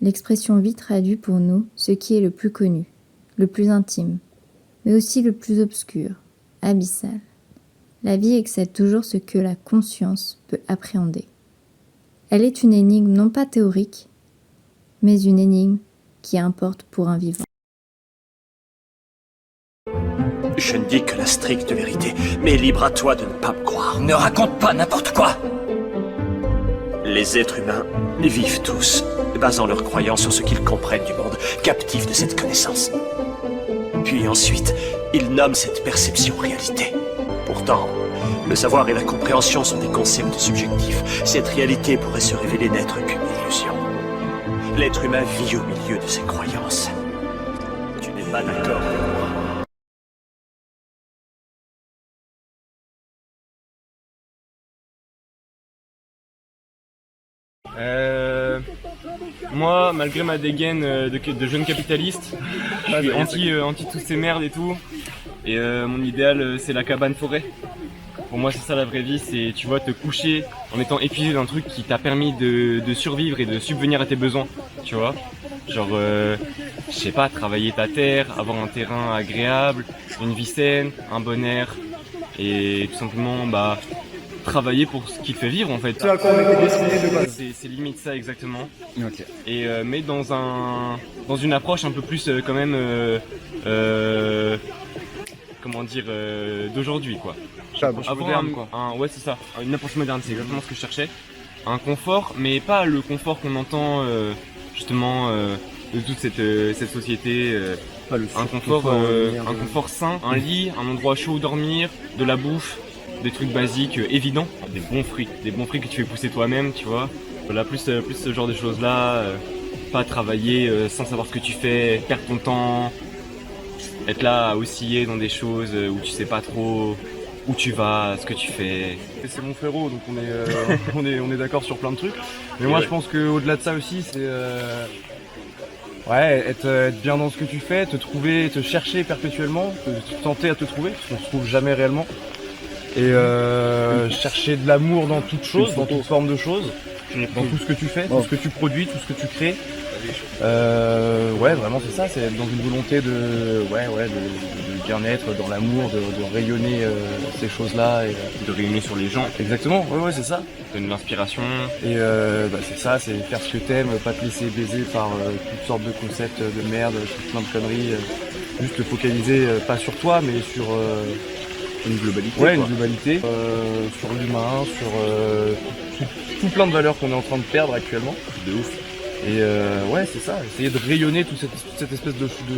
L'expression vie traduit pour nous ce qui est le plus connu, le plus intime, mais aussi le plus obscur, abyssal. La vie excède toujours ce que la conscience peut appréhender. Elle est une énigme non pas théorique, mais une énigme qui importe pour un vivant. Je ne dis que la stricte vérité, mais libre à toi de ne pas me croire. Ne raconte pas n'importe quoi. Les êtres humains vivent tous, basant leurs croyances sur ce qu'ils comprennent du monde, captifs de cette connaissance. Puis ensuite, ils nomment cette perception réalité. Pourtant, le savoir et la compréhension sont des concepts subjectifs. Cette réalité pourrait se révéler n'être qu'une illusion. L'être humain vit au milieu de ses croyances. Tu n'es pas d'accord avec moi? Moi, malgré ma dégaine de jeune capitaliste, je suis anti toutes ces merdes et tout. Et mon idéal, c'est la cabane forêt. Pour moi, c'est ça la vraie vie, c'est, tu vois, te coucher en étant épuisé d'un truc qui t'a permis de survivre et de subvenir à tes besoins, tu vois. Genre, je sais pas, travailler ta terre, avoir un terrain agréable, une vie saine, un bon air, et tout simplement, travailler pour ce qui te fait vivre en fait. C'est limite ça exactement. Ok. Et mais dans une approche un peu plus quand même comment dire d'aujourd'hui quoi. Avoir ouais c'est ça, une approche moderne, c'est exactement ce que je cherchais. Un confort, mais pas le confort qu'on entend justement de toute cette société. Un confort sain, un lit, un endroit chaud où dormir, de la bouffe, des trucs basiques évidents, des bons fruits que tu fais pousser toi-même, tu vois. Voilà, plus ce genre de choses là, pas travailler sans savoir ce que tu fais, perdre ton temps, être là à osciller dans des choses où tu sais pas trop où tu vas, ce que tu fais. C'est mon frérot, donc on est d'accord sur plein de trucs. Mais moi je pense qu'au-delà de ça aussi, c'est être bien dans ce que tu fais, te trouver, te chercher perpétuellement, te tenter à te trouver, parce qu'on se trouve jamais réellement. Et chercher de l'amour dans toute chose, dans toute forme de choses, dans tout ce que tu fais, tout ce que tu produis, tout ce que tu crées. Vraiment c'est ça, c'est être dans une volonté de bien-être, dans l'amour, de rayonner ces choses-là. Et, de rayonner sur les gens. Exactement, ouais c'est ça. Donner l'inspiration. Et c'est ça, c'est faire ce que t'aimes, pas te laisser baiser par toutes sortes de concepts de merde, plein de conneries. Juste te focaliser pas sur toi mais sur une globalité. Ouais, une globalité sur l'humain, sur tout plein de valeurs qu'on est en train de perdre actuellement. De ouf. Et c'est ça, essayer de rayonner toute cette espèce de truc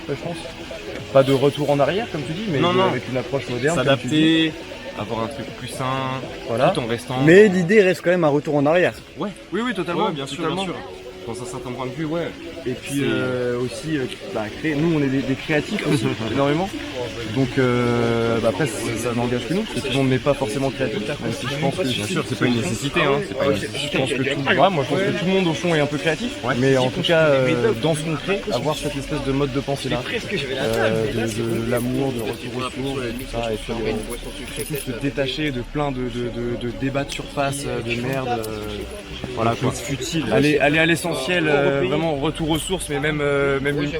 là, je pense. Pas de retour en arrière comme tu dis, mais avec une approche moderne. S'adapter, avoir un truc plus sain, voilà. Tout en restant. Mais l'idée reste quand même un retour en arrière. Ouais. Oui, totalement. Ouais, bien sûr. Dans un certain point de vue, ouais. Et puis aussi créer. Nous on est des créatifs aussi, énormément. Donc après ça n'engage que nous, parce que tout le monde n'est pas forcément créatif. Même si je pense que bien sûr, c'est pas une nécessité, hein. Je pense que tout le monde au fond est un peu créatif. Ouais. Mais en tout cas dans ce qu'on crée, avoir cette espèce de mode de pensée là, de l'amour, de retour aux sources, tout ça, et puis se détacher de plein de débats de surface, de merde. Voilà quoi. Futile. Aller à l'essentiel, vraiment retour aux sources, mais même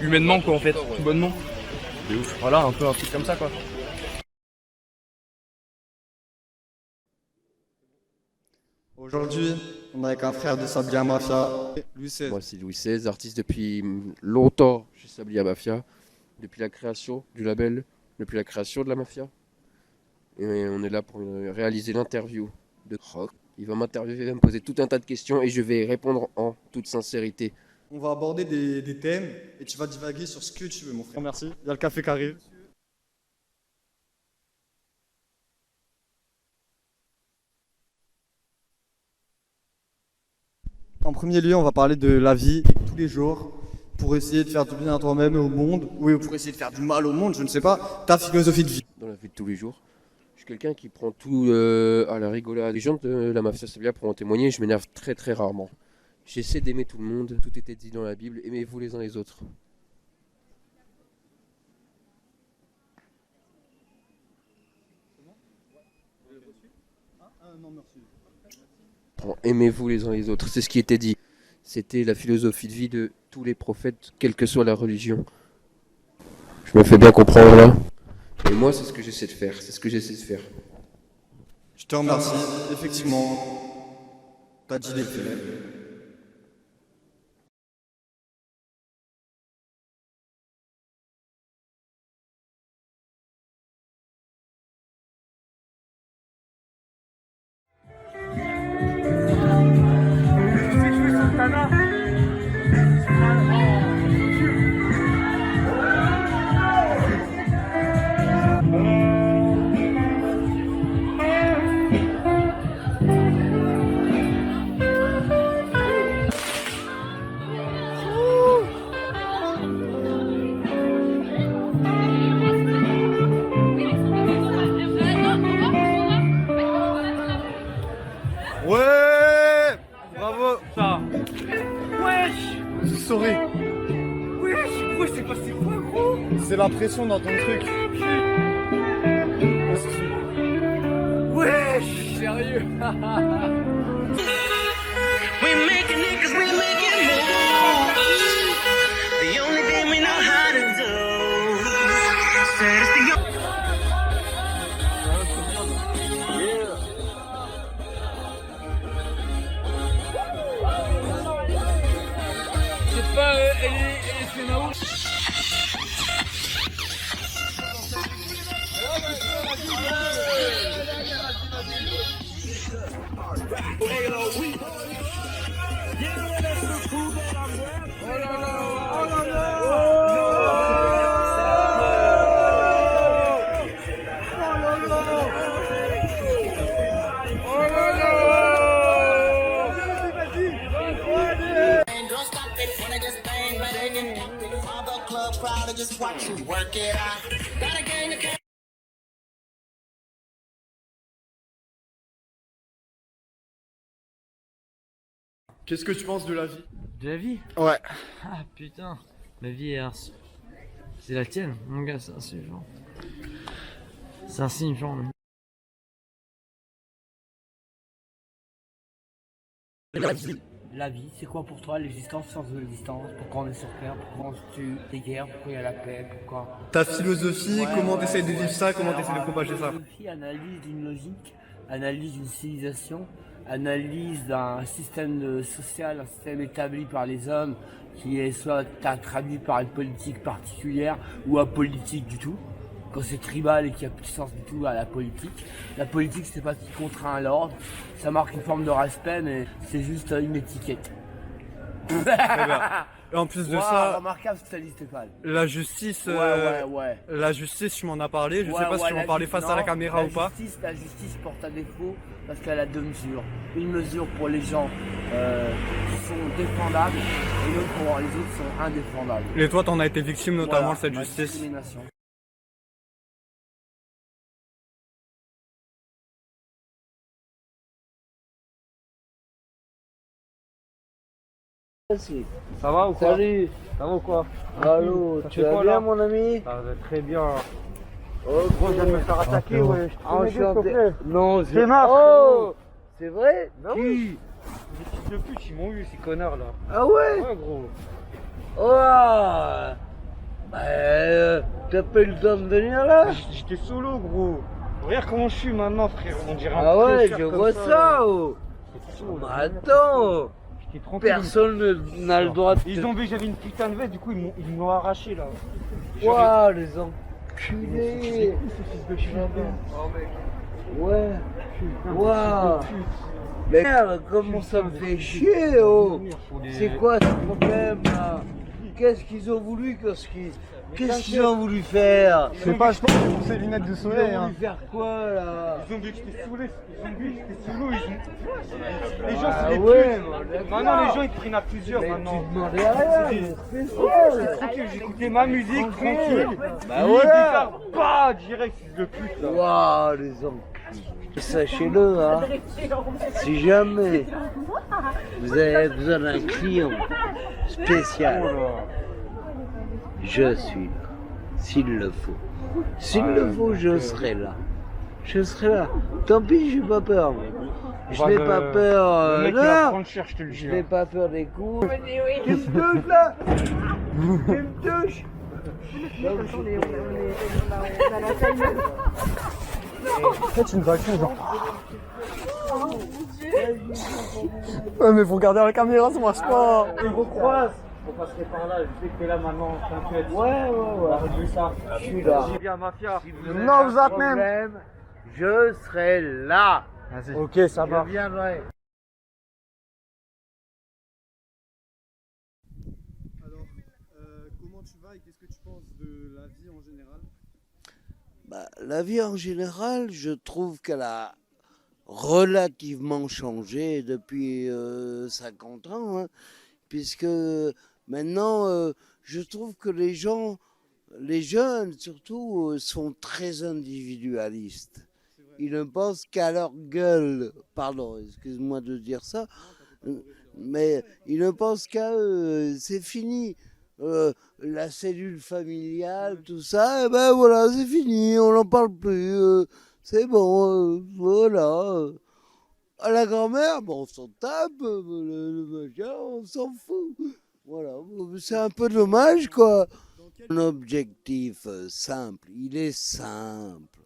humainement quoi en fait, tout bonnement. De ouf. Voilà, un truc comme ça quoi. Aujourd'hui, on est avec un frère de Sablia Mafia, Louis XVI. Moi c'est Louis XVI, artiste depuis longtemps chez Sablia Mafia, depuis la création du label, depuis la création de la Mafia. Et on est là pour réaliser l'interview de Rock. Il va m'interviewer, il va me poser tout un tas de questions et je vais répondre en toute sincérité. On va aborder des thèmes et tu vas divaguer sur ce que tu veux, mon frère. Merci. Il y a le café qui arrive. En premier lieu, on va parler de la vie tous les jours pour essayer de faire du bien à toi-même et au monde, ou pour essayer de faire du mal au monde, je ne sais pas, ta philosophie de vie. Dans la vie de tous les jours, je suis quelqu'un qui prend tout à la rigolade. Les gens de la Mafia Sablia pour en témoigner, je m'énerve très très rarement. J'essaie d'aimer tout le monde, tout était dit dans la Bible, aimez-vous les uns les autres. Aimez-vous les uns les autres, c'est ce qui était dit. C'était la philosophie de vie de tous les prophètes, quelle que soit la religion. Je me fais bien comprendre là. Et moi, c'est ce que j'essaie de faire. C'est ce que j'essaie de faire. Je te remercie. Effectivement, t'as dit les faits. Ouais, bravo. Ça. Sorry. Wesh, gros, c'est passé quoi, gros? C'est la pression dans ton truc. Wesh, sérieux? We making it 'cause we making moves. The only thing we know how to do. Said it's the C'est pas c'est Nao. don't stop it when I just bang, bang and pop it. All the club crowd, I just watch you work it out. Gotta gain the Qu'est-ce que tu penses de la vie? De la vie? Ouais. Ah putain, la vie est c'est la tienne, mon gars, c'est insultant. C'est insignifiant. La vie, c'est quoi pour toi l'existence, le sens de l'existence? Pourquoi on est sur Terre? Pourquoi on se tue? Les guerres? Pourquoi il y a la paix? Pourquoi? Ta philosophie, comment t'essayes de vivre ça, comment t'essayes de propager ça? Philosophie, analyse d'une logique, analyse d'une civilisation, analyse d'un système social, un système établi par les hommes qui est soit traduit par une politique particulière ou apolitique du tout. Quand c'est tribal et qu'il n'y a plus de sens du tout à la politique. La politique, c'est pas qui contraint à l'ordre, ça marque une forme de respect, mais c'est juste une étiquette. Et en plus de ça, remarquable Staline Stéphane. la justice, Ouais. la justice, tu m'en as parlé. Je sais pas si tu m'en parlais face à la caméra ou pas. La justice porte à défaut parce qu'elle a deux mesures. Une mesure pour les gens qui sont défendables et l'autre pour les autres qui sont indéfendables. Et toi, t'en as été victime notamment Voilà, de cette la justice. discrimination. Ça va ou quoi? Salut. Ça va ou quoi? Allô, Ça tu fait vas quoi, bien là mon ami? Ça va très bien. Oh, Gros, je viens de me faire attaquer, ouais. Enchanté. Non, C'est marrant. Oh, c'est vrai? Bah Qui? oui. Les fils de pute, ils m'ont eu, ces connards là. Ah ouais? Ouais, gros. Oh, t'as pas eu le temps de venir là? J'étais solo, gros. Regarde comment je suis maintenant, frère. On dirait un Ah ouais, prêcheur je comme vois ça, oh. J'étais solo, Bah attends, j'étais tranquille. personne n'a le droit de... Ils ont vu que j'avais une putain de veste, du coup ils m'ont arraché là. Waouh, les enculés. Ouais. Waouh. Mais merde, comment ça me fait chier, oh. C'est quoi ce problème là? Qu'est-ce qu'ils ont voulu? Qu'est-ce qu'ils ont voulu faire? Je sais pas, je pense que c'est pour ces lunettes de Ils soleil. ont voulu faire quoi là? Ils ont vu que j'étais saoulé, ils ont vu que j'étais sous l'eau, les gens Ah c'est des ouais, putes. bon, d'accord. Maintenant les gens ils te prennent à plusieurs maintenant. Tu demandais rien, C'est- mais c'est J'étais ça. tranquille, j'écoutais ma musique tranquille. Bah Lui, ouais. il déclare, bah direct, fils de pute là. Waouh, les enculés. Sachez-le, hein, si jamais vous avez besoin d'un client spécial, je suis là, s'il le faut. S'il le faut, je serai là. je serai là. Tant pis, j'ai pas peur. Je n'ai pas peur. Non, je n'ai pas peur des coups. Tu me touches là. Tu me touches. Faites une vacation, genre. Ouais, mais faut regarder la caméra, ça marche pas. On vous croise. On passerait par là. Je sais que t'es là maintenant. T'inquiète. Ouais. Arrête ça. Je suis là. J'ai bien mafia. Non, vous êtes même. Je serai là. Ok, ça va. Je viendrai. Alors, comment tu vas et qu'est-ce que tu penses de la vie en général? La vie en général, je trouve qu'elle a relativement changé depuis 50 ans, hein, puisque maintenant, je trouve que les jeunes surtout, sont très individualistes. Ils ne pensent qu'à leur gueule, pardon, excuse-moi de dire ça, mais ils ne pensent qu'à eux, c'est fini. La cellule familiale, tout ça, et ben voilà, c'est fini, on n'en parle plus, c'est bon, voilà. À la grand-mère, bon, on s'en tape, le machin, on s'en fout. Voilà, c'est un peu dommage, quoi. Un objectif simple, il est simple.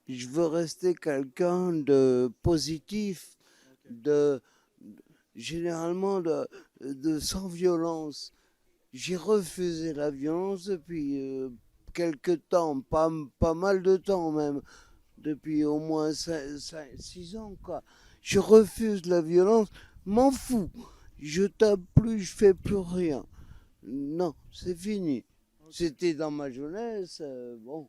Je veux rester quelqu'un de positif, généralement de sans violence. J'ai refusé la violence depuis quelques temps, pas mal de temps même, depuis au moins 6 ans, quoi. Je refuse la violence, m'en fous. Je tape plus, je fais plus rien. Non, c'est fini. C'était dans ma jeunesse, bon.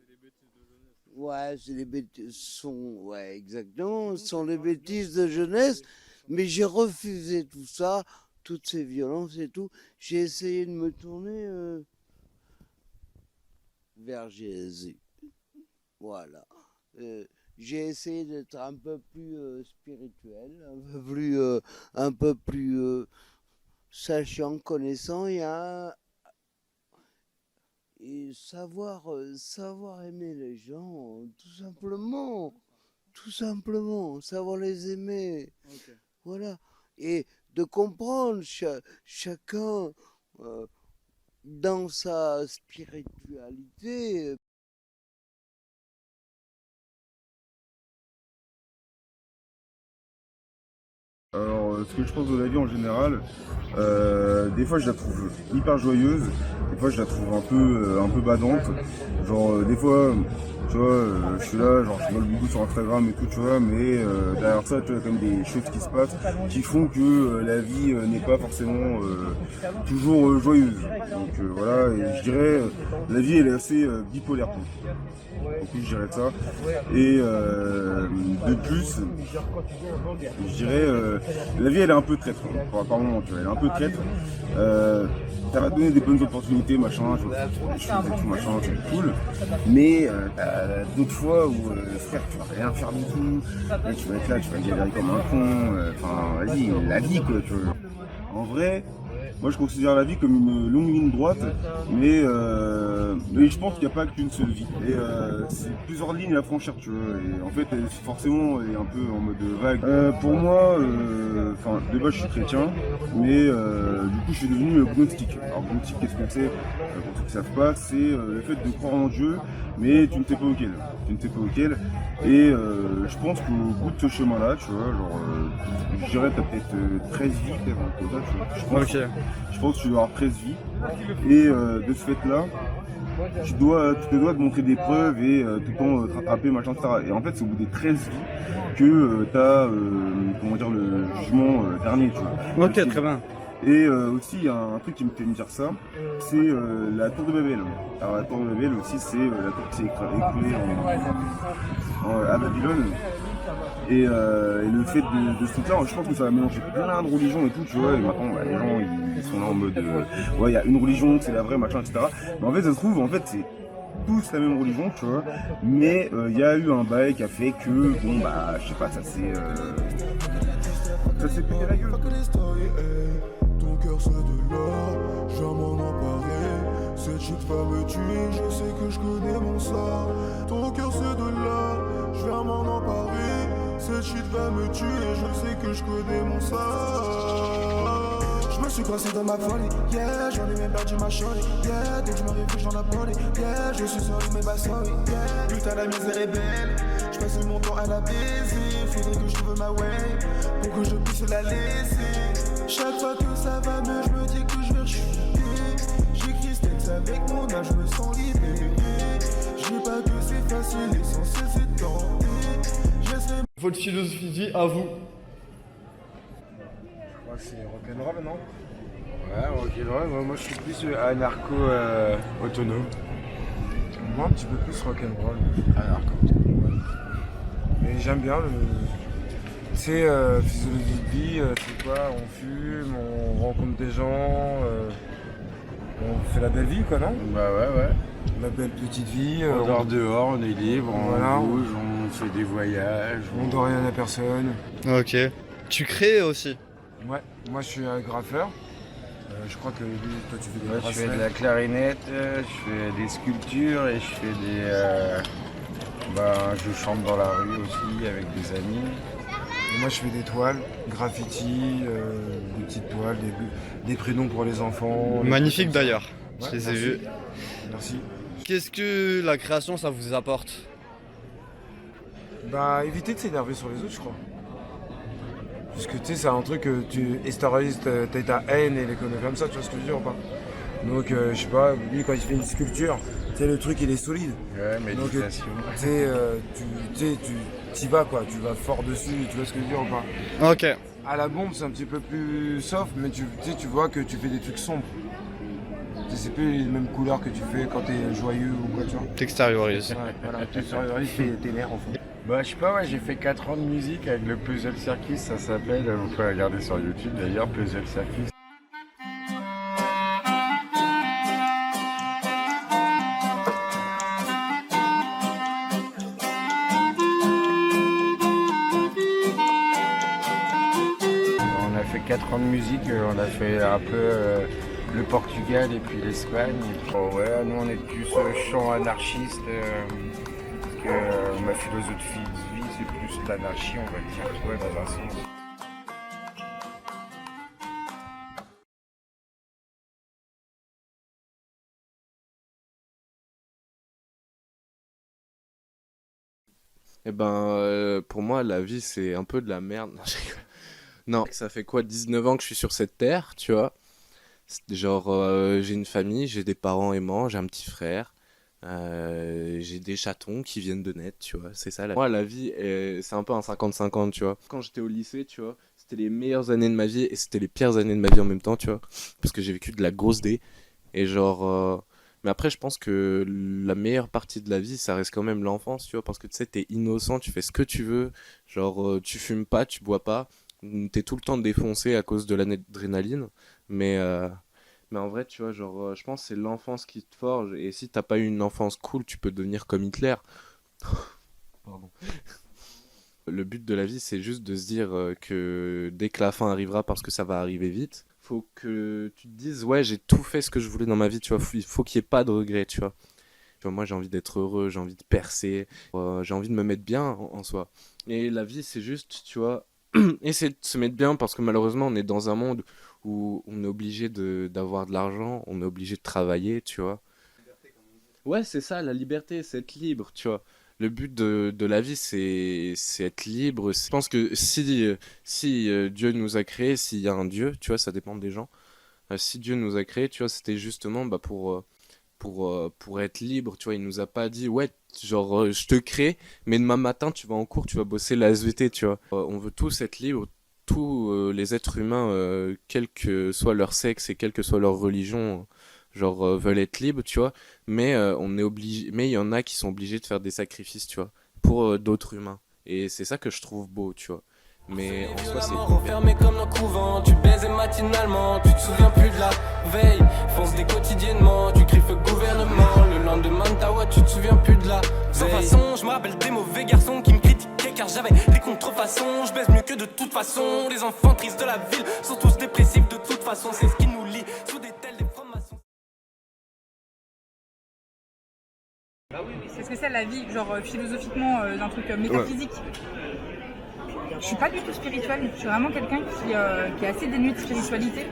Ouais, c'est les bêtises, ouais, exactement, ce sont les bêtises de jeunesse, mais j'ai refusé tout ça, toutes ces violences et tout. J'ai essayé de me tourner vers Jésus. Voilà. J'ai essayé d'être un peu plus spirituel, un peu plus sachant, connaissant, et savoir aimer les gens, tout simplement, savoir les aimer. Okay. Voilà. Et de comprendre chacun dans sa spiritualité. Alors, ce que je pense de la vie en général, des fois je la trouve hyper joyeuse, des fois je la trouve un peu badante. Genre, des fois, tu vois, je suis là, genre je rigole beaucoup sur Instagram et tout, tu vois, mais derrière ça, tu vois, comme des choses qui se passent qui font que la vie n'est pas forcément toujours joyeuse. Donc voilà, et je dirais, la vie elle est assez bipolaire. Donc je dirais ça. Et de plus, je dirais, la vie elle est un peu traître, par moment, tu vois, elle est un peu traître. Ça va te donner des bonnes opportunités, machin, tu vois, des choses et tout, machin, c'est cool. Mais t'as d'autres fois où, frère, tu vas rien faire du tout, et tu vas être là, tu vas galérer comme un con, enfin, vas-y, la vie, quoi, tu vois. En vrai, moi je considère la vie comme une longue ligne droite, mais je pense qu'il n'y a pas qu'une seule vie. Et c'est plusieurs lignes à franchir, tu vois. Et en fait, forcément, elle est un peu en mode vague. Pour moi, de base je suis chrétien, mais du coup je suis devenu gnostique. Alors gnostique, qu'est-ce que c'est? Pour ceux qui ne savent pas, c'est le fait de croire en Dieu, mais tu ne sais pas auquel. Et je pense qu'au bout de ce chemin-là, tu vois, genre, je dirais t'as peut-être 13 vies, peut-être un peu ça, tu vois. Je pense que tu dois avoir 13 vies. Et de ce fait-là, tu te dois te montrer des preuves et tout le temps te rattraper, machin, etc. Et en fait, c'est au bout des 13 vies que t'as, le jugement dernier, tu vois. Ok, très bien. Et aussi, il y a un truc qui me fait me dire ça, c'est la tour de Babel. Alors la tour de Babel aussi, c'est la tour qui s'est écroulée à Babylone. Et le fait de ce truc-là, je pense que ça va mélanger plein de religions et tout, tu vois. Et maintenant, les gens, ils sont là en mode, ouais, il y a une religion, c'est la vraie, machin, etc. Mais en fait, ça se trouve, c'est tous la même religion, tu vois. Mais il y a eu un bail qui a fait que, bon, bah, je sais pas, ça s'est pété la gueule. Ton cœur c'est de l'or, je m'en emparer. Cette shit va me tuer, je sais que je connais mon sort. Ton cœur c'est de l'or, je vais m'en vas me tuer, je sais que je connais mon sort. Je me suis coincé dans ma folie, yeah, j'en ai même perdu ma shorty, yeah, dès que je me réfugie dans la poli, yeah, je suis seul mais pas sorry, yeah, putain la misère est belle, je passe mon temps à la baiser, faudrait que je trouve ma way, pour que je puisse la laisser, chaque fois que ça va mieux, je me dis que je vais rechuter, j'écris ce texte avec mon âge, je me sens libéré, je dis pas que c'est facile, l'essentiel c'est tenter, j'essaie. Votre philosophie de vie à vous? C'est rock'n'roll, non? Ouais, rock'n'roll, moi je suis plus anarcho autonome. Moi un petit peu plus rock'n'roll. Anarcho autonome. Mais j'aime bien le... C'est physiologie de vie, c'est quoi, on fume, on rencontre des gens, on fait la belle vie quoi, non? Bah ouais. La belle petite vie. On dort dehors, on est libre, voilà. On bouge, on fait des voyages. On doit rien à personne. Ok. Tu crées aussi? Ouais, moi je suis un graffeur. Je crois que toi tu fais des je fais de la clarinette, je fais des sculptures et je fais des... je chante dans la rue aussi avec des amis. Et moi je fais des toiles, graffiti, des petites toiles, des prénoms pour les enfants. Magnifique d'ailleurs, Ouais, je les ai vus. Merci. Qu'est-ce que la création ça vous apporte? Bah éviter de s'énerver sur les autres je crois. Parce que tu sais c'est un truc que tu extériorises ta haine et les conneries comme ça, tu vois ce que je veux dire ou pas? Donc je sais pas, lui quand il fait une sculpture, tu sais le truc il est solide. Ouais, méditation. Donc tu t'y vas quoi, tu vas fort dessus, tu vois ce que je veux dire ou pas? Ok. À la bombe c'est un petit peu plus soft mais tu vois que tu fais des trucs sombres. C'est plus les mêmes couleurs que tu fais quand t'es joyeux ou quoi tu vois. T'extériorises. Ouais, voilà, t'extériorises tes nerfs en fait. Bah je sais pas, ouais, j'ai fait 4 ans de musique avec le Puzzle Circus, ça s'appelle, vous pouvez regarder sur YouTube d'ailleurs, Puzzle Circus. On a fait 4 ans de musique, on a fait un peu le Portugal et puis l'Espagne. Ouais, nous on est plus chant anarchiste. Ma philosophie de vie, c'est plus l'anarchie, on va dire, ouais, dans un sens. Pour moi, la vie, c'est un peu de la merde. Non, ça fait quoi, 19 ans que je suis sur cette terre, tu vois. Genre, j'ai une famille, j'ai des parents aimants, j'ai un petit frère. J'ai des chatons qui viennent de naître, tu vois, c'est ça. Moi, la vie, c'est un peu un 50-50, tu vois. Quand j'étais au lycée, tu vois, c'était les meilleures années de ma vie et c'était les pires années de ma vie en même temps, tu vois. Parce que j'ai vécu de la grosse dé. Et genre... Mais après, je pense que la meilleure partie de la vie, ça reste quand même l'enfance, tu vois. Parce que tu sais, t'es innocent, tu fais ce que tu veux. Genre, tu fumes pas, tu bois pas. T'es tout le temps défoncé à cause de l'adrénaline. Mais en vrai, tu vois, genre, je pense que c'est l'enfance qui te forge. Et si t'as pas eu une enfance cool, tu peux devenir comme Hitler. Pardon. Le but de la vie, c'est juste de se dire que dès que la fin arrivera, parce que ça va arriver vite, faut que tu te dises, ouais, j'ai tout fait ce que je voulais dans ma vie, tu vois. Il faut qu'il y ait pas de regrets, tu vois. Tu vois, moi, j'ai envie d'être heureux, j'ai envie de percer, j'ai envie de me mettre bien en soi. Et la vie, c'est juste, tu vois, essayer de se mettre bien parce que malheureusement, on est dans un monde où on est obligé d'avoir de l'argent, on est obligé de travailler, tu vois. Ouais, c'est ça, la liberté, c'est être libre, tu vois. Le but de la vie, c'est être libre. Je pense que si Dieu nous a créés, s'il y a un Dieu, tu vois, ça dépend des gens. Si Dieu nous a créés, tu vois, c'était justement pour être libre, tu vois. Il nous a pas dit, ouais, genre, je te crée, mais demain matin, tu vas en cours, tu vas bosser la SVT, tu vois. On veut tous être libres. Tous les êtres humains, quel que soit leur sexe et quelle que soit leur religion, genre veulent être libres, tu vois. Mais on est obligé, mais il y en a qui sont obligés de faire des sacrifices, tu vois, pour d'autres humains. Et c'est ça que je trouve beau, tu vois. Mais en soi, c'est enfermé comme dans le couvent, tu baisais matinalement, tu te souviens plus de la veille, fonce des quotidiennement, tu cries feu gouvernement, le lendemain de ta voix, tu te souviens plus de la veille. Sans façon, je me rappelle des mauvais garçons qui me critiquaient car j'avais des contrefaçons, je baise mieux que de toute façon, les enfants tristes de la ville sont tous dépressifs de toute façon, c'est ce qui nous lie sous des telles déformations. C'est ce que c'est la vie, genre philosophiquement, d'un truc métaphysique. Je suis pas du tout spirituelle, je suis vraiment quelqu'un qui est assez dénué de spiritualité.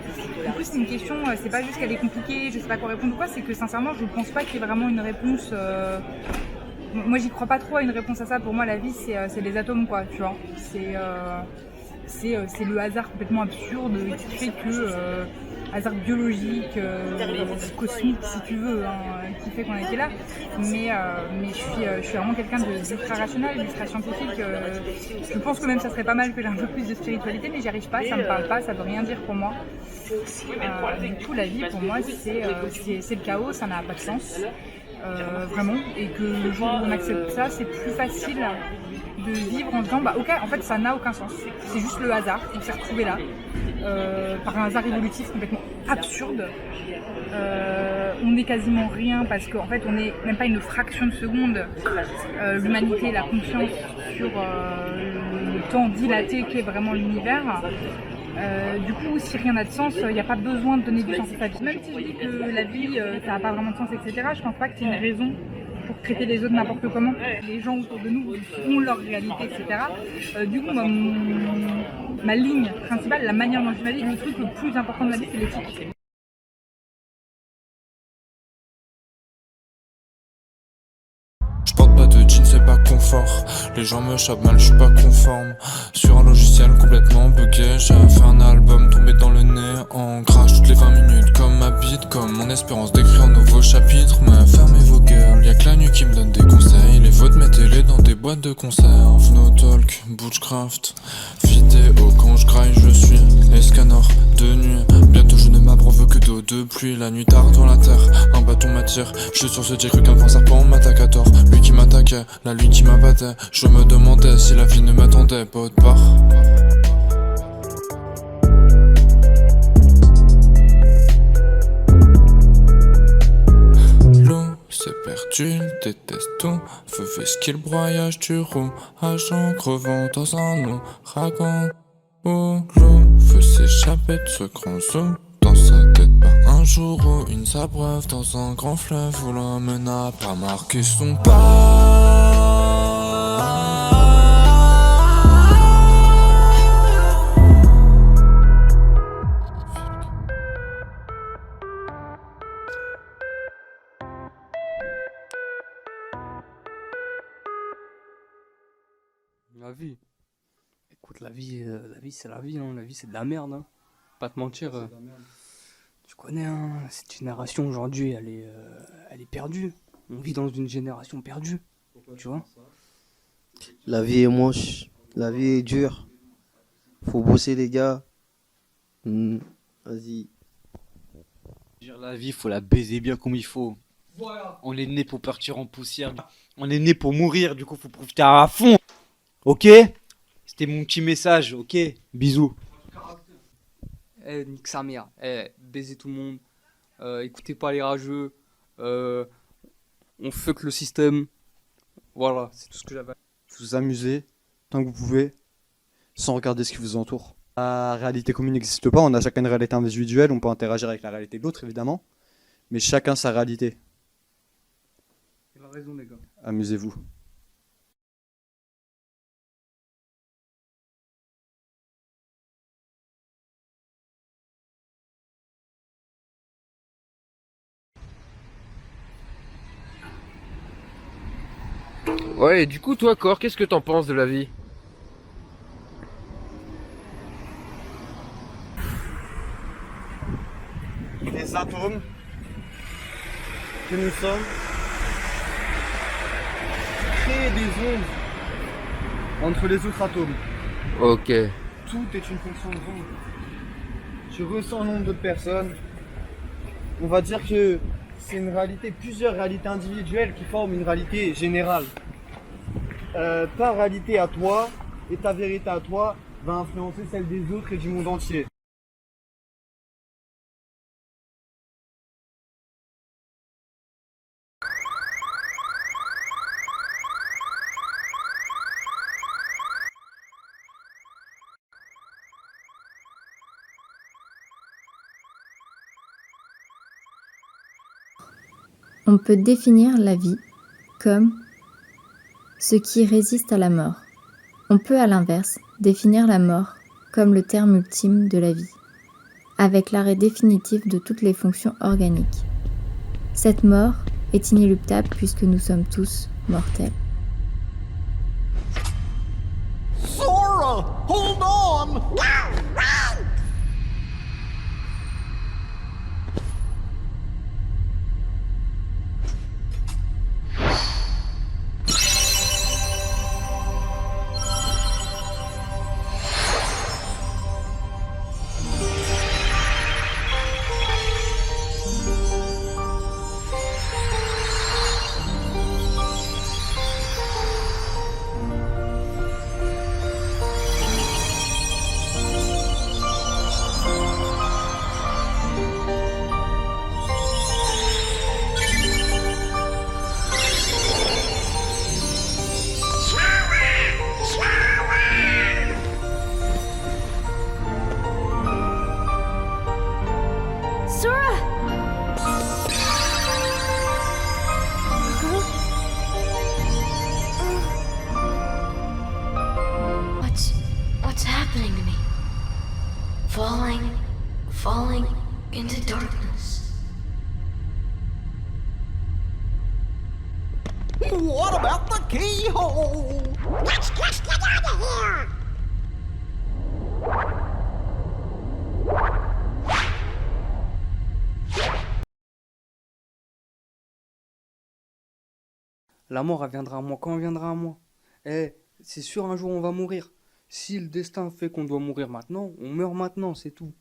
Du coup, c'est une question, c'est pas juste qu'elle est compliquée, je sais pas quoi répondre ou quoi, c'est que sincèrement, je pense pas qu'il y ait vraiment une réponse. Moi, j'y crois pas trop à une réponse à ça. Pour moi, la vie, c'est les atomes, quoi, tu vois. C'est le hasard complètement absurde qui fait que. Hasard biologique, cosmique si tu veux, hein, qui fait qu'on a été là. Mais je suis vraiment quelqu'un d'ultra rationnel, d'ultra scientifique. Je pense que même ça serait pas mal que j'ai un peu plus de spiritualité, mais j'y arrive pas, ça me parle pas, ça veut rien dire pour moi. Du coup, la vie pour moi c'est le chaos, ça n'a pas de sens. Vraiment, et que le jour où on accepte ça, c'est plus facile de vivre en disant bah ok, en fait ça n'a aucun sens, c'est juste le hasard, on s'est retrouvé là par un hasard évolutif complètement absurde. On n'est quasiment rien parce qu'en fait on n'est même pas une fraction de seconde. L'humanité, la conscience sur le temps dilaté qu'est vraiment l'univers. Du coup, si rien n'a de sens, il n'y a pas besoin de donner du sens à sa vie. Même si je dis que la vie, ça n'a pas vraiment de sens, etc., je pense pas que c'est une raison pour traiter les autres n'importe comment. Les gens autour de nous ont leur réalité, etc. Du coup, ma ligne principale, la manière dont je vis, le truc le plus important de ma vie, c'est l'éthique. J'porte pas de jeans, c'est pas confort. Les gens me chopent mal, j'suis pas conforme. Sur un logiciel complètement bugué, j'ai fait un album tombé dans le nez en crash toutes les 20 minutes. Comme ma bite, comme mon espérance d'écrire un nouveau chapitre. Mais fermez vos gueules, y'a que la nuit qui me donne des conseils. Les vôtres, mettez-les dans des boîtes de conserve. No talk, Bushcraft, vidéo quand j'graille, je suis escanor de nuit. Bientôt je ne m'abreuve que d'eau de pluie. La nuit tard dans la terre, un bâton m'attire. Je suis sur ce j'ai cru qu'un grand serpent m'attaque à tort. Lui qui m'attaquait, là lui qui m'abattait. Je me demandais si la vie ne m'attendait pas autre part. L'eau c'est perdu, il déteste tout. Feu qu'il broyage du roux. Agent crevant dans un ouragan. Où l'eau veut s'échapper de ce grand zoo. Dans sa tête, pas un jour où une s'abreuve dans un grand fleuve où l'homme n'a pas marqué son pas. La vie. Écoute, la vie c'est la vie, hein. La vie c'est de la merde, hein. Pas te mentir. Tu connais, hein, cette génération aujourd'hui, elle est perdue. On vit dans une génération perdue, tu vois. La vie est moche, la vie est dure. Faut bosser les gars. Vas-y. La vie, faut la baiser bien comme il faut. Voilà. On est né pour partir en poussière. On est né pour mourir, du coup faut profiter à fond. Ok? C'était mon petit message, ok? Bisous. Nique sa mère, baisez tout le monde, écoutez pas les rageux, on fuck le système. Voilà, c'est tout ce que j'avais. Vous amusez tant que vous pouvez, sans regarder ce qui vous entoure. La réalité commune n'existe pas, on a chacun une réalité individuelle, on peut interagir avec la réalité de l'autre évidemment, mais chacun sa réalité. Il a raison les gars. Amusez-vous. Ouais, et du coup, toi, Cor, qu'est-ce que t'en penses de la vie? Les atomes que nous sommes créent des ondes entre les autres atomes. Ok. Tout est une fonction de onde. Tu ressens le nombre d'autres personnes. On va dire que c'est une réalité, plusieurs réalités individuelles qui forment une réalité générale. Ta réalité à toi et ta vérité à toi va influencer celle des autres et du monde entier. On peut définir la vie comme ce qui résiste à la mort. On peut à l'inverse définir la mort comme le terme ultime de la vie, avec l'arrêt définitif de toutes les fonctions organiques. Cette mort est inéluctable puisque nous sommes tous mortels. Sora, hold on! What's happening to me? Falling into darkness. What about the keyhole? Let's just get out of here! La mort, elle viendra à moi quand elle viendra à moi. Eh, c'est sûr, un jour on va mourir. Si le destin fait qu'on doit mourir maintenant, on meurt maintenant, c'est tout.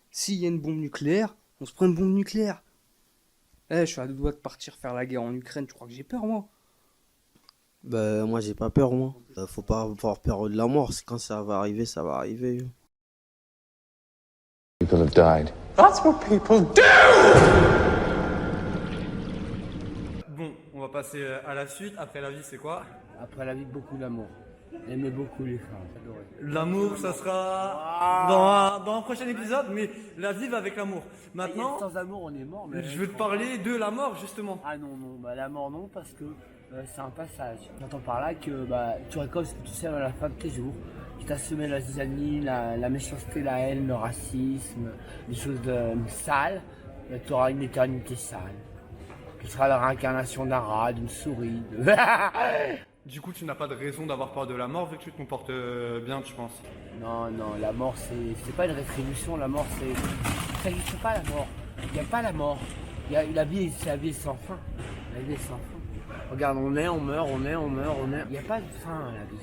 S'il y a une bombe nucléaire, on se prend une bombe nucléaire. Eh, je suis à deux doigts de partir faire la guerre en Ukraine, tu crois que j'ai peur, moi? Bah, moi j'ai pas peur, moi. Faut pas avoir peur de la mort, quand ça va arriver, ça va arriver. People have died. That's what people do! Bon, on va passer à la suite. Après la vie, c'est quoi? Après la vie, beaucoup d'amour. Aimer beaucoup les femmes. L'amour, ça sera dans un prochain épisode, mais la vie va avec l'amour. Maintenant, sans amour, on est mort. Mais je veux te parler de la mort, justement. Ah non, bah la mort non, parce que c'est un passage. J'entends par là que tu récoltes ce que tu sèmes à la fin de tes jours. Tu t'as semé la zizanie, la méchanceté, la haine, le racisme, des choses sales. Tu auras une éternité sale. Tu seras la réincarnation d'un rat, d'une souris. Du coup, tu n'as pas de raison d'avoir peur de la mort vu que tu te comportes bien, tu penses? Non, la mort, c'est pas une rétribution. La mort, ça n'existe pas, la mort. Il n'y a pas la mort. La vie, c'est la vie sans fin. La vie est sans fin. Regarde, on est, on meurt, on est, on meurt, on est. Il n'y a pas de fin à la vie.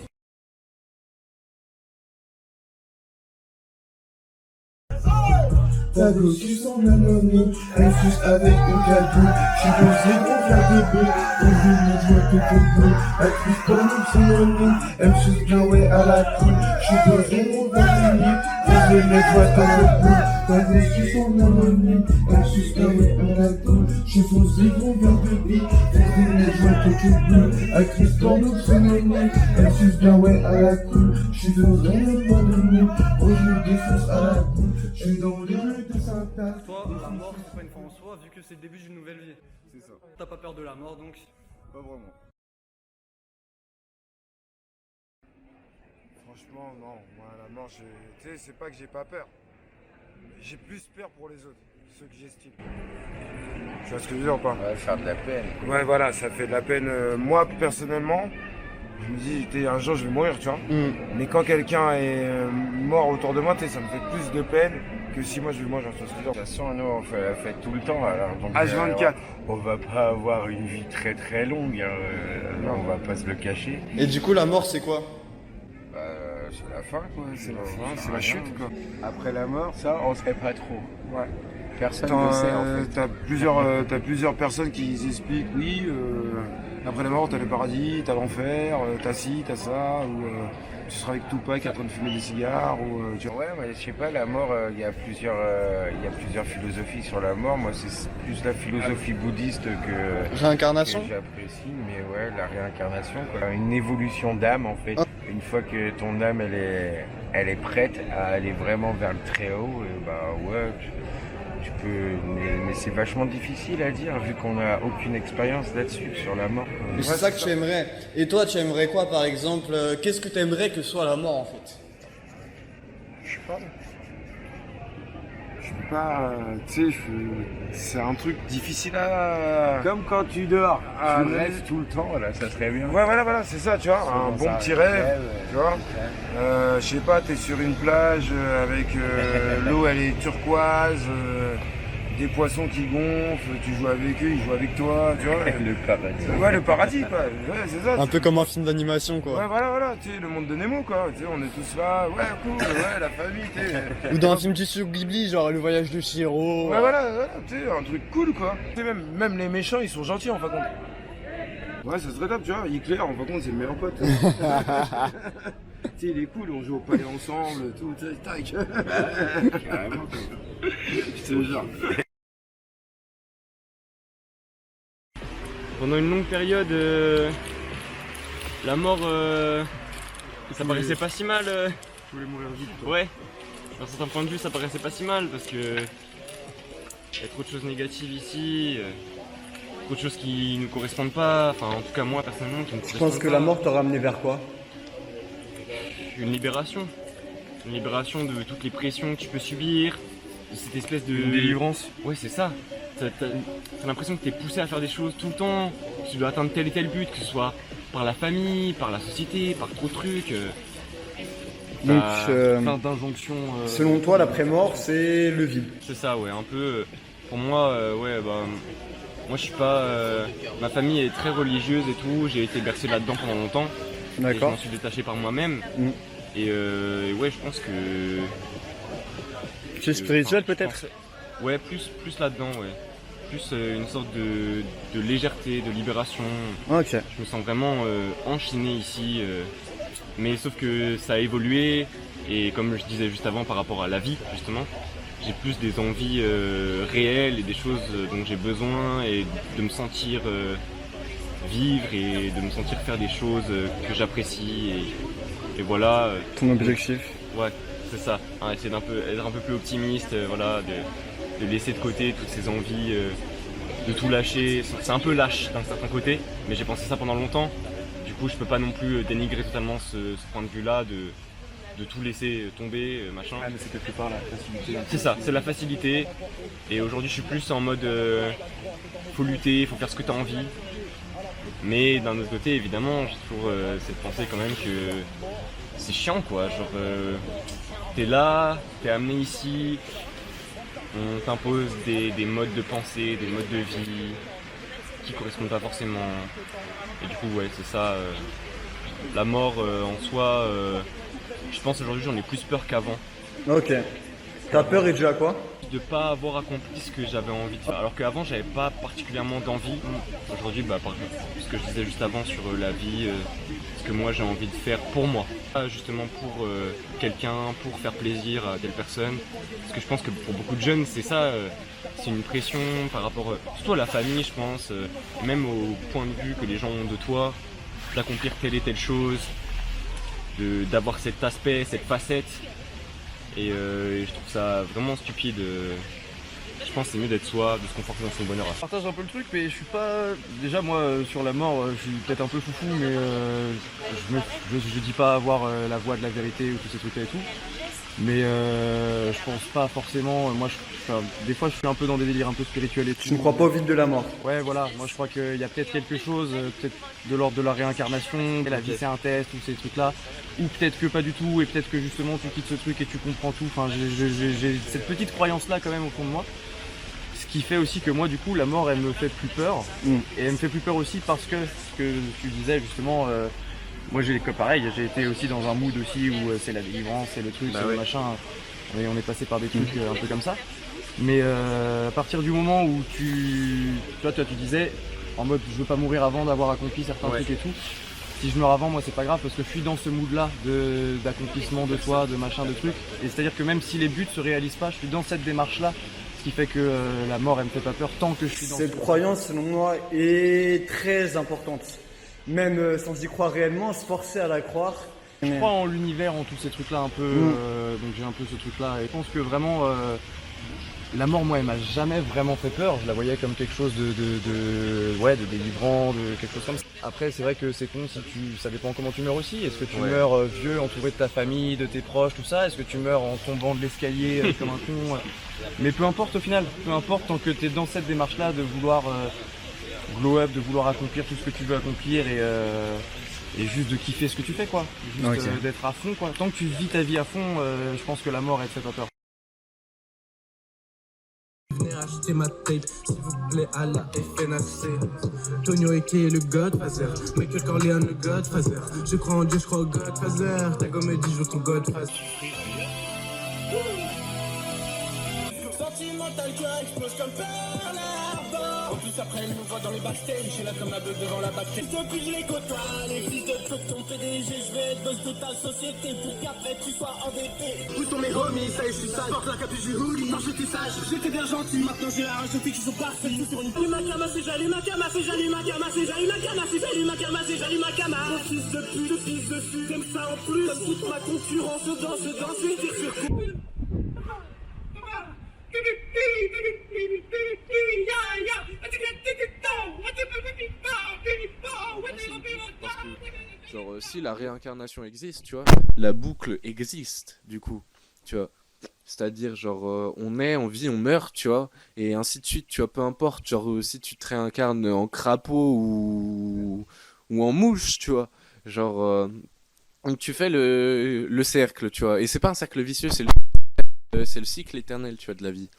Ta gauche, tu sens l'anonyme, elle suce avec une calcul. J'suis posé pour faire de bruit, aujourd'hui ne joue que ton bruit. Actrice porno synonyme, elle me suce bien ouais à la cool. J'suis posé pour faire de bruit, posé les doigts dans le bout. Ta gauche, tu sens l'anonyme, elle me suce bien ouais à la cool. J'suis posé pour faire de bruit, aujourd'hui ne joue que ton bruit. Actrice porno synonyme, elle me suce bien ouais à la cool. J'suis posé les doigts de nuit, aujourd'hui défonce à la cool. J'suis dans les rues. Toi, la mort, c'est pas une fin en soi, vu que c'est le début d'une nouvelle vie. C'est ça. T'as pas peur de la mort, donc? Pas vraiment. Franchement, non. Moi, la mort, tu sais, c'est pas que j'ai pas peur. J'ai plus peur pour les autres, ceux que j'estime. Tu vois ce que je veux dire ou pas? Ouais, faire de la peine. Ouais, voilà, ça fait de la peine. Moi, personnellement, je me dis, un jour, je vais mourir, tu vois. Mais quand quelqu'un est mort autour de moi, ça me fait plus de peine que si moi je vais mourir, tu vois ce que je veux dire. De toute façon, nous, on fait la fête tout le temps, alors. Donc, H24. On va pas avoir une vie très très longue, non, on va pas se le cacher. Et du coup, la mort, c'est quoi? C'est la fin, quoi. C'est la fin, c'est la chute, quoi. Après la mort, ça, on sait pas trop. Ouais. Personne ne sait, en fait. T'as plusieurs personnes qui expliquent, oui, après la mort, t'as le paradis, t'as l'enfer, t'as ci, t'as ça, ou tu seras avec Tupac en train de fumer des cigares, ou tu... Ouais, mais je sais pas, la mort, il y a plusieurs philosophies sur la mort. Moi, c'est plus la philosophie bouddhiste que réincarnation. Que j'apprécie, mais ouais, la réincarnation, quoi. Une évolution d'âme, en fait. Une fois que ton âme, elle est prête à aller vraiment vers le très haut, et bah ouais. Tu peux, mais c'est vachement difficile à dire vu qu'on n'a aucune expérience là-dessus, sur la mort. Mais c'est ça que tu aimerais. Et toi, tu aimerais quoi, par exemple? Qu'est-ce que tu aimerais que soit la mort, en fait? Je sais pas. Je peux pas, tu sais, c'est un truc difficile à... Comme quand tu dors, Ah, tu mais- rêves tout le temps, là, ça serait bien. Ouais, voilà, c'est ça, tu vois, un bon, bon ça, petit rêve, rêve, tu vois. Je sais pas, t'es sur une plage avec l'eau, elle est turquoise, des poissons qui gonflent, tu joues avec eux, ils jouent avec toi, tu vois. Le paradis. Ouais, le paradis, quoi. Ouais, c'est ça. Un peu comme un film d'animation, quoi. Ouais, voilà, tu sais, le monde de Nemo, quoi. Tu sais, on est tous là, ouais, cool, ouais, la famille, tu sais. Ou dans un film du studio Ghibli, genre Le Voyage de Chihiro. Ouais, voilà, tu sais, un truc cool, quoi. Tu sais, même les méchants, ils sont gentils, en fin de compte. Ouais, ça serait top, tu vois. Hitler, en fin de compte, c'est le meilleur pote. Tu sais, il est cool, on joue au palais ensemble, tout, tu sais, tac. Carrément, quoi. Je te jure. Pendant une longue période, la mort, ça paraissait pas si mal. Tu voulais mourir vite, toi. Ouais, d'un certain point de vue, ça paraissait pas si mal parce que y a trop de choses négatives ici, trop de choses qui nous correspondent pas. Enfin, en tout cas, moi personnellement, qui me Je correspondent pense que pas. la mort t'a ramené vers quoi? Une libération de toutes les pressions que tu peux subir, de cette espèce de... Une délivrance. Ouais, c'est ça. T'as l'impression que t'es poussé à faire des choses tout le temps, que tu dois atteindre tel et tel but, que ce soit par la famille, par la société, par trop de trucs. Donc, plein d'injonctions. selon toi, l'après-mort, c'est le vide. C'est ça, ouais, un peu. Pour moi, ouais, bah... Moi, je suis pas... ma famille est très religieuse et tout, j'ai été bercé là-dedans pendant longtemps. D'accord. Et je m'en suis détaché par moi-même. Et ouais, je pense que... C'est spirituel, enfin, je peut-être? pense- Ouais, plus là-dedans, ouais. Plus une sorte de légèreté, de libération. Ok. Je me sens vraiment enchaîné ici. Mais sauf que ça a évolué. Et comme je disais juste avant par rapport à la vie, justement, j'ai plus des envies réelles et des choses dont j'ai besoin et de me sentir vivre et de me sentir faire des choses que j'apprécie. Et voilà. Ton objectif? Ouais, c'est ça. Hein, essayer être un peu plus optimiste, voilà, de laisser de côté toutes ces envies, de tout lâcher. C'est un peu lâche d'un certain côté, mais j'ai pensé ça pendant longtemps. Du coup, je peux pas non plus dénigrer totalement ce point de vue-là, de tout laisser tomber, machin. Ah, mais c'est quelque part la facilité. C'est ça, c'est la facilité. Et aujourd'hui, je suis plus en mode faut lutter, faut faire ce que tu as envie. Mais d'un autre côté, évidemment, j'ai toujours cette pensée quand même que c'est chiant, quoi. Genre, t'es là, t'es amené ici, on t'impose des modes de pensée, des modes de vie qui correspondent pas forcément. Et du coup, ouais, c'est ça. La mort en soi, je pense aujourd'hui j'en ai plus peur qu'avant. Ok. T'as peur et dû à quoi? De pas avoir accompli ce que j'avais envie de faire. Alors qu'avant j'avais pas particulièrement d'envie. Aujourd'hui, bah, par exemple, ce que je disais juste avant sur la vie, ce que moi j'ai envie de faire pour moi. Pas justement pour quelqu'un, pour faire plaisir à telle personne. Parce que je pense que pour beaucoup de jeunes c'est ça, c'est une pression par rapport surtout à la famille, je pense, même au point de vue que les gens ont de toi, d'accomplir telle et telle chose, d'avoir cet aspect, cette facette. Et je trouve ça vraiment stupide. Je pense que c'est mieux d'être soi, de se conforter dans son bonheur. Je partage un peu le truc, mais je suis pas... Déjà, moi, sur la mort, je suis peut-être un peu foufou, mais je dis pas avoir la voix de la vérité ou tous ces trucs-là et tout. Mais je pense pas forcément... Moi, des fois, je suis un peu dans des délires un peu spirituels et tout. Tu ne crois pas au vide de la mort? Ouais, voilà. Moi, je crois qu'il y a peut-être quelque chose, peut-être de l'ordre de la réincarnation, la vie c'est un test, tous ces trucs-là. Ou peut-être que pas du tout, et peut-être que justement, tu quittes ce truc et tu comprends tout. Enfin, j'ai cette petite croyance-là quand même au fond de moi. Ce qui fait aussi que moi, du coup, la mort, elle me fait plus peur. Et elle me fait plus peur aussi parce que, ce que tu disais justement, moi, pareil, j'ai été aussi dans un mood aussi où c'est la délivrance, c'est le truc, c'est le machin. Et on est passé par des trucs un peu comme ça. Mais à partir du moment où toi, tu disais, en mode, je veux pas mourir avant d'avoir accompli certains trucs et tout. Si je meurs avant, moi, c'est pas grave parce que je suis dans ce mood-là d'accomplissement de soi, de machin, de trucs. Et c'est-à-dire que même si les buts se réalisent pas, je suis dans cette démarche-là. Ce qui fait que la mort, elle me fait pas peur tant que je suis dans cette croyance, selon moi, est très importante. Même sans y croire réellement, se forcer à la croire. Je crois en l'univers, en tous ces trucs-là un peu, donc j'ai un peu ce truc-là. Et je pense que vraiment, La mort, moi, elle m'a jamais vraiment fait peur. Je la voyais comme quelque chose de délivrant, de quelque chose comme ça. Après, c'est vrai que c'est con ça dépend comment tu meurs aussi. Est-ce que tu meurs vieux, entouré de ta famille, de tes proches, tout ça? Est-ce que tu meurs en tombant de l'escalier comme un con? Mais peu importe au final, peu importe tant que tu es dans cette démarche-là de vouloir glow up, de vouloir accomplir tout ce que tu veux accomplir et juste de kiffer ce que tu fais, quoi. Juste d'être à fond, quoi. Tant que tu vis ta vie à fond, je pense que la mort, elle te fait pas peur. Venez acheter ma tape, s'il vous plaît, à la FNAC. Tonio Eke, le Godfather. Michael Corleone, le Godfather. Je crois en Dieu, je crois au Godfather. Ta gomme me dit, je veux ton Godfather. Sentimental qui explose comme Pearl Harbor. En plus après elle nous voit dans les backstage. J'ai là comme la beuh devant la backstage. Depuis je les côtoie, les fils de pute ton PDG. Je vais être boss de ta société pour qu'après tu sois endetté. Où sont mes homies, ça y est je suis sale. Porte la capuche du hoodie, quand j'étais sage. J'étais bien gentil, maintenant j'ai la rage de filles qui sont parfaites. Tout sur une plume à camasser, j'allume ma camasser, j'allume ma camasser, j'allume ma camasser, j'allume ma camasser, j'allume ma camasser. Mon fils de pute, je pisse dessus, comme ça en plus. Comme toute ma concurrence, je danse, je tire sur coup. Genre, si la réincarnation existe, tu vois, la boucle existe, du coup, tu vois. C'est-à-dire, genre, on naît, on vit, on meurt, tu vois, et ainsi de suite, tu vois, peu importe, genre, si tu te réincarnes en crapaud ou en mouche, tu vois, genre, donc tu fais le cercle, tu vois, et c'est pas un cercle vicieux, c'est le cycle éternel, tu vois, de la vie.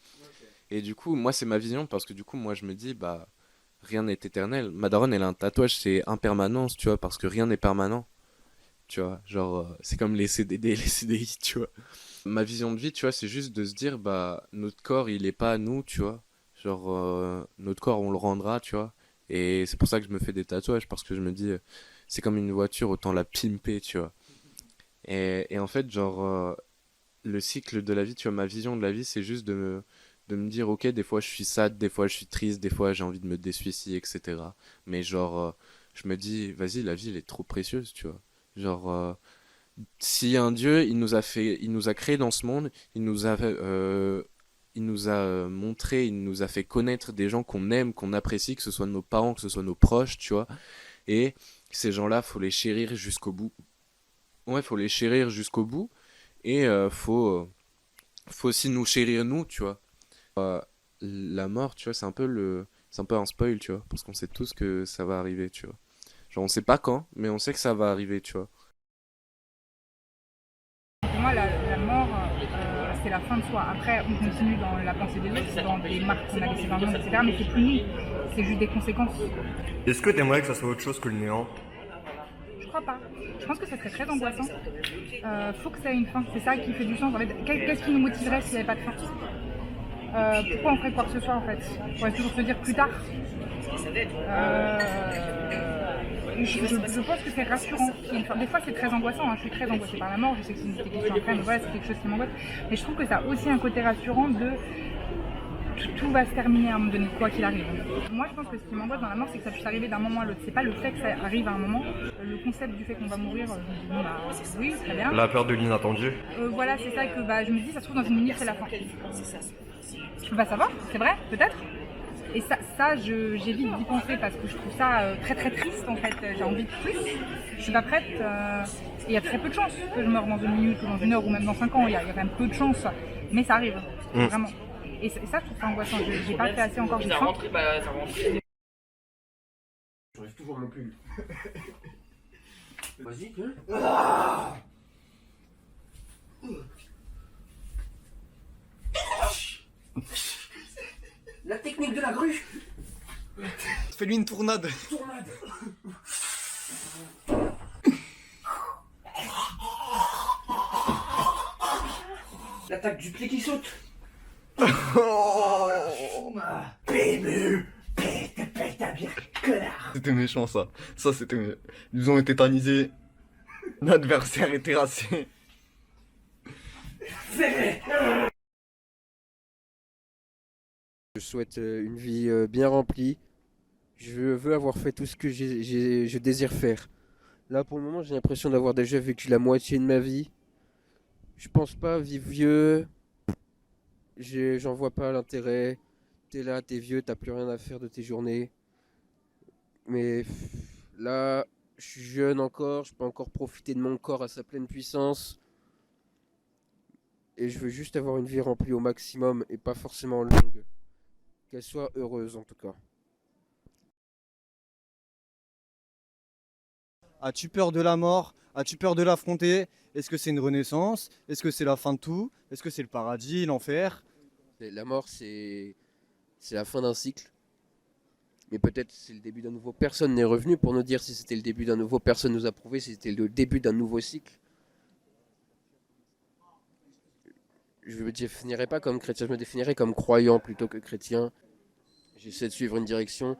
Et du coup, moi, c'est ma vision, parce que du coup, moi, je me dis, bah, rien n'est éternel. Ma daronne, elle a un tatouage, c'est impermanence, tu vois, parce que rien n'est permanent. Tu vois, genre, c'est comme les CDD, les CDI, tu vois. Ma vision de vie, tu vois, c'est juste de se dire, bah, notre corps, il est pas à nous, tu vois. Genre, notre corps, on le rendra, tu vois. Et c'est pour ça que je me fais des tatouages, parce que je me dis, c'est comme une voiture, autant la pimper, tu vois. Et en fait, genre, le cycle de la vie, tu vois, ma vision de la vie, c'est juste de me dire, ok, des fois je suis sad, des fois je suis triste, des fois j'ai envie de me désuicider, etc. Mais genre, je me dis, vas-y, la vie, elle est trop précieuse, tu vois. Genre, si un Dieu, il nous a créé dans ce monde, il nous a montré, il nous a fait connaître des gens qu'on aime, qu'on apprécie, que ce soit nos parents, que ce soit nos proches, tu vois. Et ces gens-là, faut les chérir jusqu'au bout. Ouais, faut les chérir jusqu'au bout. Et faut aussi nous chérir nous, tu vois. La mort, tu vois, c'est un peu un spoil, tu vois, parce qu'on sait tous que ça va arriver, tu vois. Genre, on sait pas quand, mais on sait que ça va arriver, tu vois. Pour moi, la mort, c'est la fin de soi. Après, on continue dans la pensée des autres, dans des marques qu'on a laissées dans le monde, etc. Mais c'est plus nous, c'est juste des conséquences. Est-ce que t'aimerais que ça soit autre chose que le néant? Je crois pas. Je pense que ça serait très angoissant. Faut que ça ait une fin, c'est ça qui fait du sens. En fait, qu'est-ce qui nous motiverait s'il n'y avait pas de fin? Pourquoi on ferait quoi que ce soit en fait? On pourrait toujours se dire plus tard. Je pense que c'est rassurant. Des fois c'est très angoissant, hein. Je suis très angoissée par la mort, je sais que c'est une question après, mais voilà, c'est quelque chose qui m'angoisse. Mais je trouve que ça a aussi un côté rassurant de tout va se terminer à un moment donné, quoi qu'il arrive. Moi je pense que ce qui m'angoisse dans la mort, c'est que ça puisse arriver d'un moment à l'autre. C'est pas le fait que ça arrive à un moment, le concept du fait qu'on va mourir, je me dis bon bah oui, très bien. La peur de l'inattendu. Voilà, c'est ça que je me dis, ça se trouve dans une minute c'est la fin. Je peux pas savoir, c'est vrai, peut-être. Et ça j'évite d'y penser parce que je trouve ça très très triste en fait. J'ai envie de plus, je suis pas prête. Et il y a très peu de chances que je meure dans une minute ou dans une heure ou même dans 5 ans. Il y a quand même peu de chances, mais ça arrive, vraiment. Et ça, je trouve ça angoissant. J'ai pas fait assez encore. J'ai faim. J'arrive toujours mon pull. Vas-y, La technique de la grue. Fais-lui une tournade. L'attaque du pied qui saute. PMU, pète ta bière, connard. C'était méchant ça. Ça c'était méchant. Ils nous ont été tétanisés. L'adversaire est terrassé. Je souhaite une vie bien remplie. Je veux avoir fait tout ce que je désire faire. Là, pour le moment, j'ai l'impression d'avoir déjà vécu la moitié de ma vie. Je pense pas vivre vieux. J'en vois pas l'intérêt. T'es là, t'es vieux, t'as plus rien à faire de tes journées. Mais là, je suis jeune encore, je peux encore profiter de mon corps à sa pleine puissance. Et je veux juste avoir une vie remplie au maximum et pas forcément longue. Qu'elle soit heureuse en tout cas. As-tu peur de la mort? As-tu peur de l'affronter? Est-ce que c'est une renaissance? Est-ce que c'est la fin de tout? Est-ce que c'est le paradis, l'enfer? La mort, c'est la fin d'un cycle. Mais peut-être c'est le début d'un nouveau. Personne n'est revenu pour nous dire si c'était le début d'un nouveau. Personne nous a prouvé si c'était le début d'un nouveau cycle. Je me définirais pas comme chrétien, je me définirais comme croyant plutôt que chrétien. J'essaie de suivre une direction.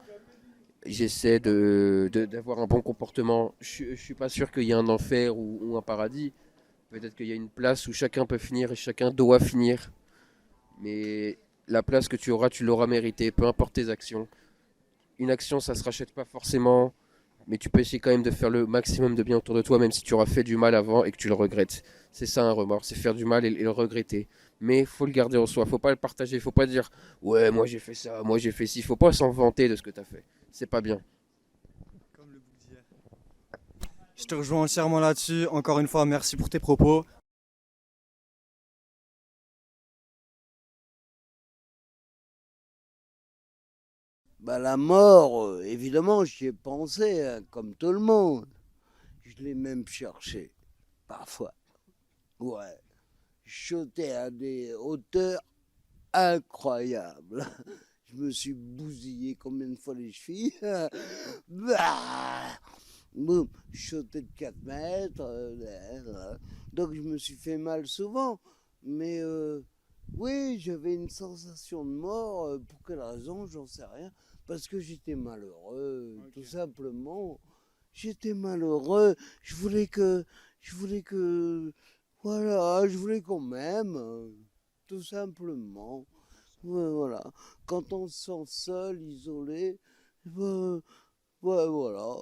J'essaie d'avoir un bon comportement. Je suis pas sûr qu'il y ait un enfer ou un paradis. Peut-être qu'il y a une place où chacun peut finir et chacun doit finir. Mais la place que tu auras, tu l'auras méritée, peu importe tes actions. Une action, ça se rachète pas forcément, mais tu peux essayer quand même de faire le maximum de bien autour de toi, même si tu auras fait du mal avant et que tu le regrettes. C'est ça un remords, c'est faire du mal et le regretter. Mais faut le garder en soi, faut pas le partager, faut pas dire ouais moi j'ai fait ça, moi j'ai fait ci, faut pas s'en vanter de ce que t'as fait. C'est pas bien. Je te rejoins entièrement là-dessus. Encore une fois, merci pour tes propos. Bah, la mort, évidemment, j'y ai pensé, hein, comme tout le monde. Je l'ai même cherché, parfois. Ouais. Je sautais à des hauteurs incroyables. Je me suis bousillé combien de fois les chevilles. Bah, boum, je sautais de 4 mètres. Donc je me suis fait mal souvent. Mais oui, j'avais une sensation de mort. Pour quelle raison, j'en sais rien. Parce que j'étais malheureux, tout simplement. J'étais malheureux. Je voulais voilà, je voulais qu'on m'aime, tout simplement. Ouais, voilà. Quand on se sent seul, isolé, ouais, voilà.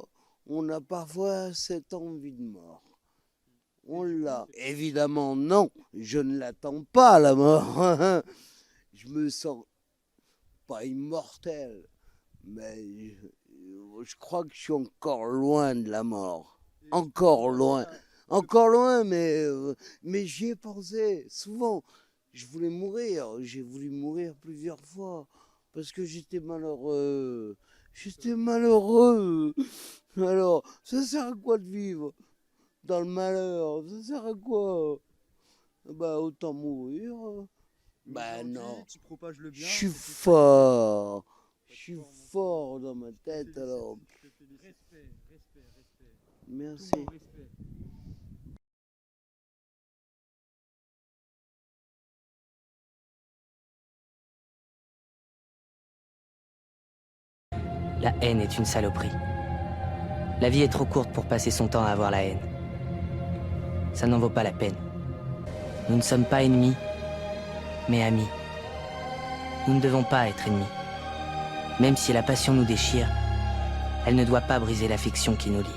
On a parfois cette envie de mort. On l'a. Évidemment, non. Je ne l'attends pas, la mort. Je me sens pas immortel. Mais je crois que je suis encore loin de la mort. Encore loin. Encore loin, mais j'y ai pensé souvent. Je voulais mourir. J'ai voulu mourir plusieurs fois. Parce que j'étais malheureux. J'étais malheureux. Alors, ça sert à quoi de vivre dans le malheur? Ça sert à quoi? Bah, autant mourir. Bah non. Je suis fort. Je suis fort dans ma tête, alors. Merci. La haine est une saloperie. La vie est trop courte pour passer son temps à avoir la haine. Ça n'en vaut pas la peine. Nous ne sommes pas ennemis, mais amis. Nous ne devons pas être ennemis. Même si la passion nous déchire, elle ne doit pas briser l'affection qui nous lie.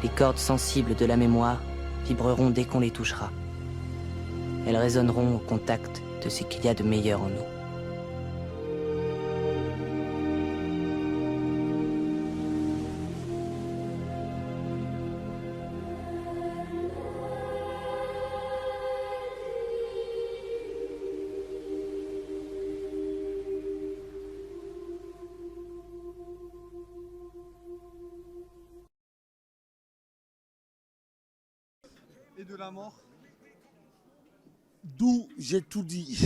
Les cordes sensibles de la mémoire vibreront dès qu'on les touchera. Elles résonneront au contact de ce qu'il y a de meilleur en nous. Et de la mort? D'où j'ai tout dit.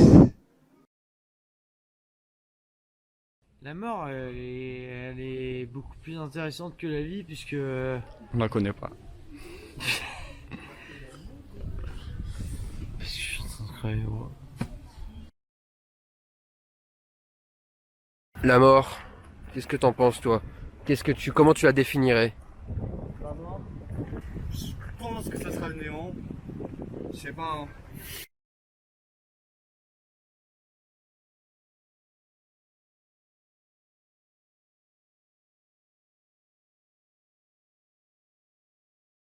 La mort, elle est beaucoup plus intéressante que la vie puisque... On la connaît pas. Parce que je suis en train de crever, moi. La mort, qu'est-ce que t'en penses toi? Comment tu la définirais? La mort? Je pense que ça sera le néant. Je sais pas, hein.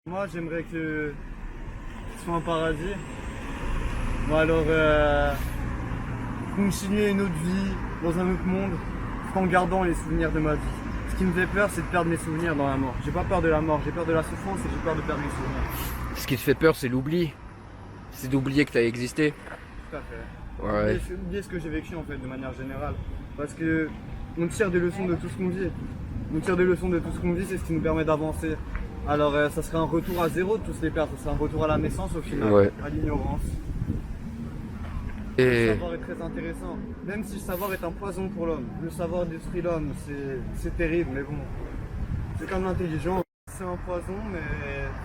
Moi, j'aimerais que ce soit un paradis. Bon, alors, continuer une autre vie dans un autre monde tout en gardant les souvenirs de ma vie. Ce qui me fait peur, c'est de perdre mes souvenirs dans la mort. J'ai pas peur de la mort, j'ai peur de la souffrance et j'ai peur de perdre mes souvenirs. Ce qui te fait peur, c'est l'oubli. C'est d'oublier que t'as existé. Tout à fait. Ouais. Oublier ce que j'ai vécu en fait de manière générale. Parce que on tire des leçons de tout ce qu'on vit. On tire des leçons de tout ce qu'on vit, c'est ce qui nous permet d'avancer. Alors ça serait un retour à zéro de tous les perdre, ça serait un retour à la naissance au final, ouais. À l'ignorance. Et... Le savoir est très intéressant, même si le savoir est un poison pour l'homme. Le savoir détruit l'homme, c'est terrible, mais bon. C'est comme l'intelligence, c'est un poison, mais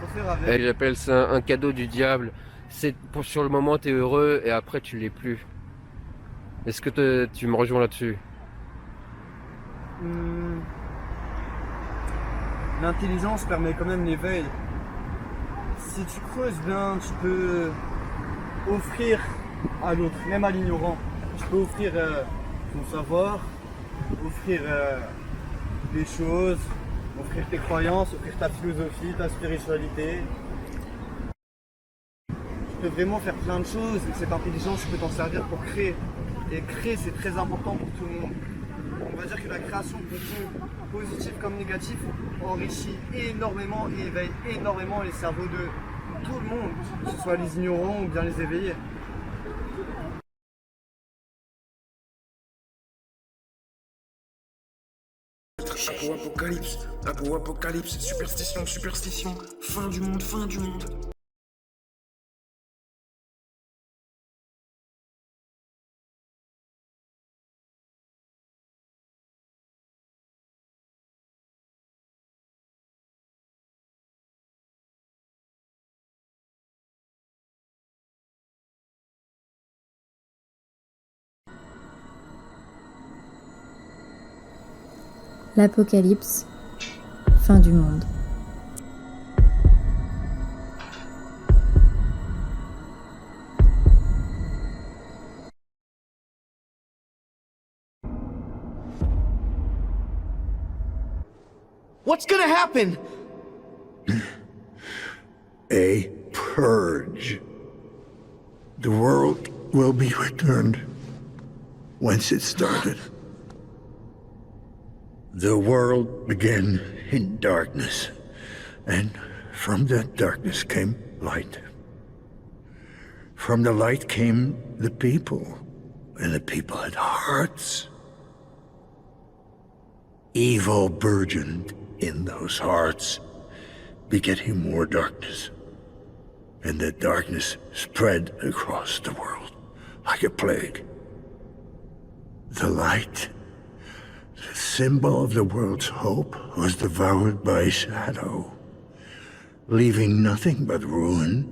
faut faire avec. J'appelle ça un cadeau du diable. C'est pour sur le moment t'es heureux et après tu l'es plus. Est-ce que tu me rejoins là-dessus? L'intelligence permet quand même l'éveil. Si tu creuses bien, tu peux offrir à l'autre, même à l'ignorant. Tu peux offrir ton savoir, offrir des choses, offrir tes croyances, offrir ta philosophie, ta spiritualité. Tu peux vraiment faire plein de choses et cette intelligence, tu peux t'en servir pour créer. Et créer, c'est très important pour tout le monde. On va dire que la création, positive comme négative, enrichit énormément et éveille énormément les cerveaux de tout le monde, que ce soit les ignorants ou bien les éveillés. Apocalypse, superstition, fin du monde. L'apocalypse, fin du monde. What's gonna happen? A purge. The world will be returned whence it started. The world began in darkness, and from that darkness came light. From the light came the people, and the people had hearts. Evil burgeoned in those hearts, begetting more darkness. And that darkness spread across the world like a plague. The light, the symbol of the world's hope, was devoured by shadow, leaving nothing but ruin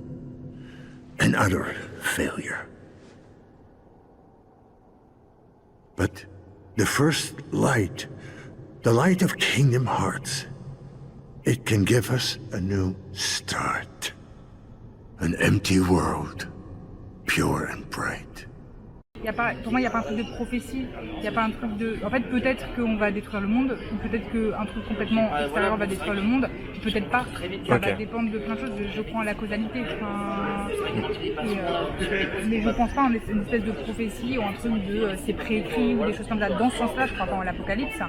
and utter failure. But the first light, the light of Kingdom Hearts, it can give us a new start. An empty world, pure and bright. Pour moi, il n'y a pas un truc de prophétie, il n'y a pas un truc de... En fait, peut-être qu'on va détruire le monde, ou peut-être qu'un truc complètement extérieur va détruire le monde, peut-être pas. Ça va dépendre de plein de choses, je crois en la causalité. Mais je pense pas en une espèce de prophétie ou un truc de c'est préécrit ou des choses comme ça. Dans ce sens-là, je crois pas en l'apocalypse.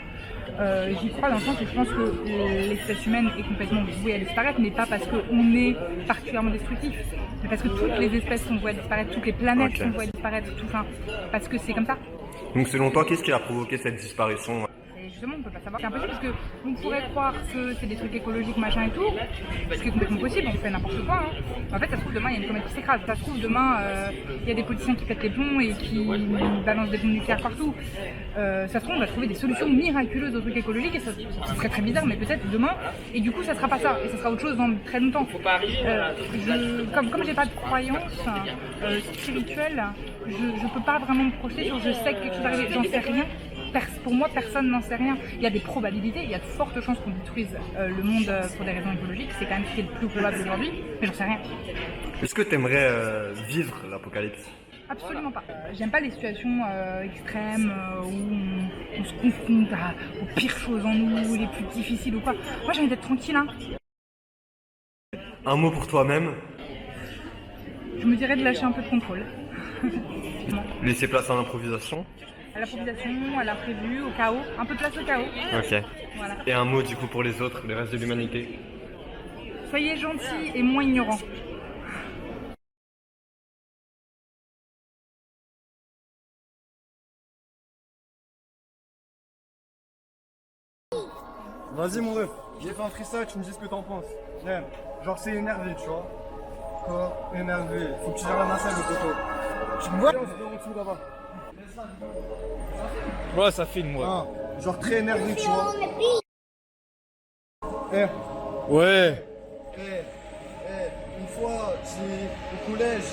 J'y crois dans le sens où je pense que l'espèce humaine est complètement vouée à disparaître, mais pas parce qu'on est particulièrement destructif, mais parce que toutes les espèces sont vouées à disparaître, toutes les planètes sont vouées à disparaître, tout ça, parce que c'est comme ça. Donc selon toi, qu'est-ce qui a provoqué cette disparition? Et justement, on peut pas savoir. C'est impossible parce qu'on pourrait croire que c'est des trucs écologiques, machin et tout, ce qui est complètement possible, on fait n'importe quoi. En fait, ça se trouve demain, il y a une comète qui s'écrase. Ça se trouve demain, il y a des politiciens qui pètent les plombs et qui balancent des bombes nucléaires partout. Ça se trouve, on va trouver des solutions miraculeuses aux trucs écologiques et ça serait très bizarre, mais peut-être demain. Et du coup, ça sera pas ça, et ça sera autre chose dans très longtemps. Comme j'ai pas de croyance spirituelle, je peux pas vraiment me projeter sur je sais que quelque chose arrive, j'en sais rien. Pour moi, personne n'en sait rien. Il y a des probabilités, il y a de fortes chances qu'on détruise le monde pour des raisons écologiques. C'est quand même ce qui est le plus probable aujourd'hui, mais j'en sais rien. Est-ce que tu aimerais vivre l'apocalypse? Absolument pas. J'aime pas les situations extrêmes où on se confronte aux pires choses en nous, les plus difficiles ou quoi. Moi, j'ai envie d'être tranquille. Hein. Un mot pour toi-même? Je me dirais de lâcher un peu de contrôle. Laisser place à l'improvisation. À l'improvisation, à l'imprévu, au chaos. Un peu de place au chaos. Ok. Voilà. Et un mot du coup pour les autres, le reste de l'humanité. Soyez gentils et moins ignorants. Vas-y mon ref, j'ai fait un freestyle, tu me dis ce que t'en penses. Même, genre c'est énervé, tu vois. Quoi? Énervé. Faut que tu gères la nacelle le poteau. Tu me vois? On se met en dessous là-bas. Ouais, ça filme, ouais. Ah, genre très énervé, tu vois. Eh. Ouais. Une fois, au collège,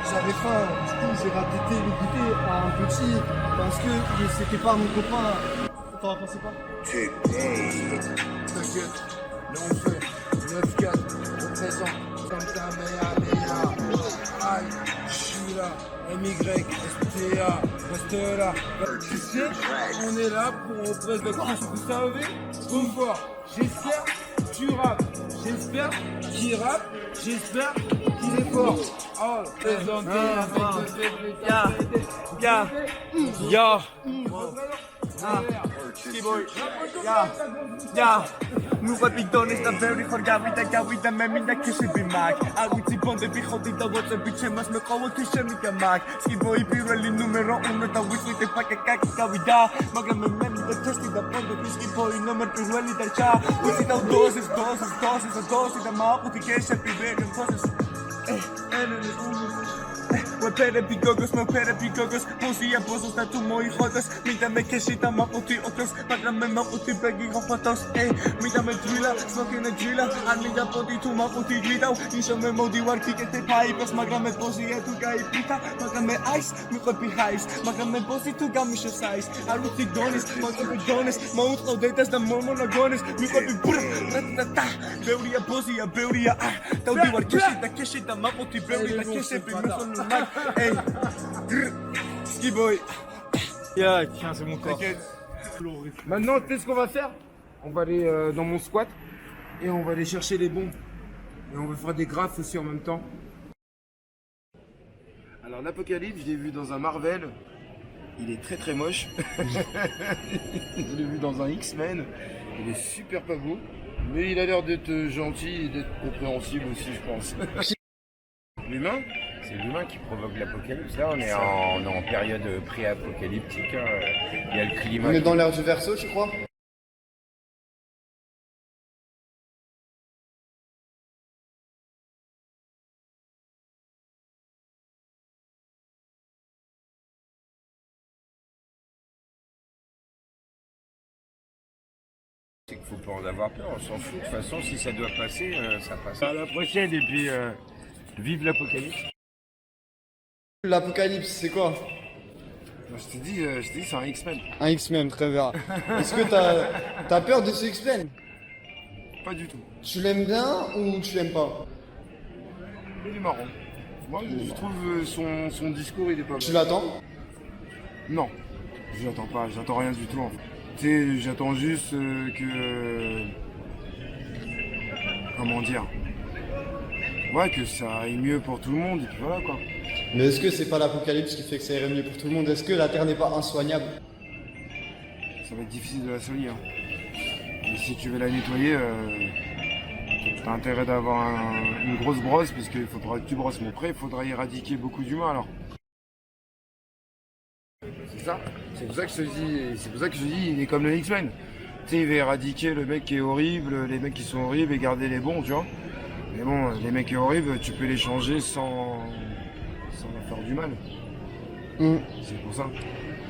j'avais faim. Du coup, j'ai raté le goûter à un petit parce que c'était pas mon copain. T'en pensais pas? T'inquiète, là on fait 9-4, représente Santa Mea. Aïe, je suis là, MY, STA, reste là. Tu sais, on est là pour représenter, vous savez, confort. J'espère tu rappes, j'espère qu'il rappe, j'espère qu'il est fort. Oh, présenté Ya. Nu văd pictone sta very horgavita gavita memina kişi bir mak. Aguti bonde bir hodita WhatsApp biçemez mi kavut işemike mak. Skiboy pireli numero 1 da wisite pake kaki kavida. Maga memeni da testi da bonde skiboy numero pireli da cha. Wisita dosis da ma uti keşe piberim toses. Πέρα πικόκος, με πέρα πικόκος. Πόσοι απόστος θα του μοϊχότος. Μήτα με και σίτα μα ότι όκος. Πάγρα με μα ότι παίγει γοφατός. Μήτα με τρίλα, σμόκινε τρίλα. Αν μήτα πότι του μα ότι γλίταω. Ίσο με μόντι βαρκή και τε πάει. Πες μάγρα με πόσοι του καεί πίτα. Μάγρα με ice, μη κοπι χάις. Μάγρα με πόσοι του γάμισο σάις. Αρού θυγόνες, μόντο πεγόνες. Μόντ οδέτας τα μόρμον αγώνες. Μη κοπι μπουρ, ρατατά. Ბევρια πόσια, ბევρια α. Τα ουδί βαρκή σίτα και σίτα μα ότι ბევρια και σε πιμέσον λουμάκ. Hey, Ski Boy. Yeah, tiens, c'est mon corps. Maintenant, tu sais ce qu'on va faire? On va aller dans mon squat et on va aller chercher les bombes. Et on va faire des graphes aussi en même temps. Alors l'Apocalypse, je l'ai vu dans un Marvel. Il est très très moche. Je l'ai vu dans un X-Men. Il est super pas beau. Mais il a l'air d'être gentil et d'être compréhensible aussi, je pense. L'humain? C'est l'humain qui provoque l'apocalypse. Là, on est en période pré-apocalyptique. Il y a le climat. On est dans l'ère du Verseau, je crois. C'est qu'il faut pas en avoir peur, on s'en fout. De toute façon, si ça doit passer, ça passe. À la prochaine et puis vive l'apocalypse. L'Apocalypse, c'est quoi? Je t'ai dit, c'est un X-Men. Un X-Men, très bien. Est-ce que t'as peur de ce X-Men? Pas du tout. Tu l'aimes bien ou tu l'aimes pas? Il est marrant. Moi, je trouve son discours, il est pas mal. Tu l'attends? Non, je l'attends pas, j'attends rien du tout en fait. Tu sais, j'attends juste que... Comment dire? Ouais, que ça aille mieux pour tout le monde et puis voilà quoi. Mais est-ce que c'est pas l'apocalypse qui fait que ça irait mieux pour tout le monde? Est-ce que la Terre n'est pas insoignable? Ça va être difficile de la soigner. Hein. Et si tu veux la nettoyer, t'as intérêt d'avoir une grosse brosse parce qu'il faudra que tu brosses. Mais après, il faudra éradiquer beaucoup d'humains alors. C'est ça. C'est pour ça que je te dis, il est comme le X-Men. Tu sais, il va éradiquer le mec qui est horrible, les mecs qui sont horribles et garder les bons, tu vois. Mais bon, les mecs qui sont horribles, tu peux les changer sans leur faire du mal. C'est pour ça.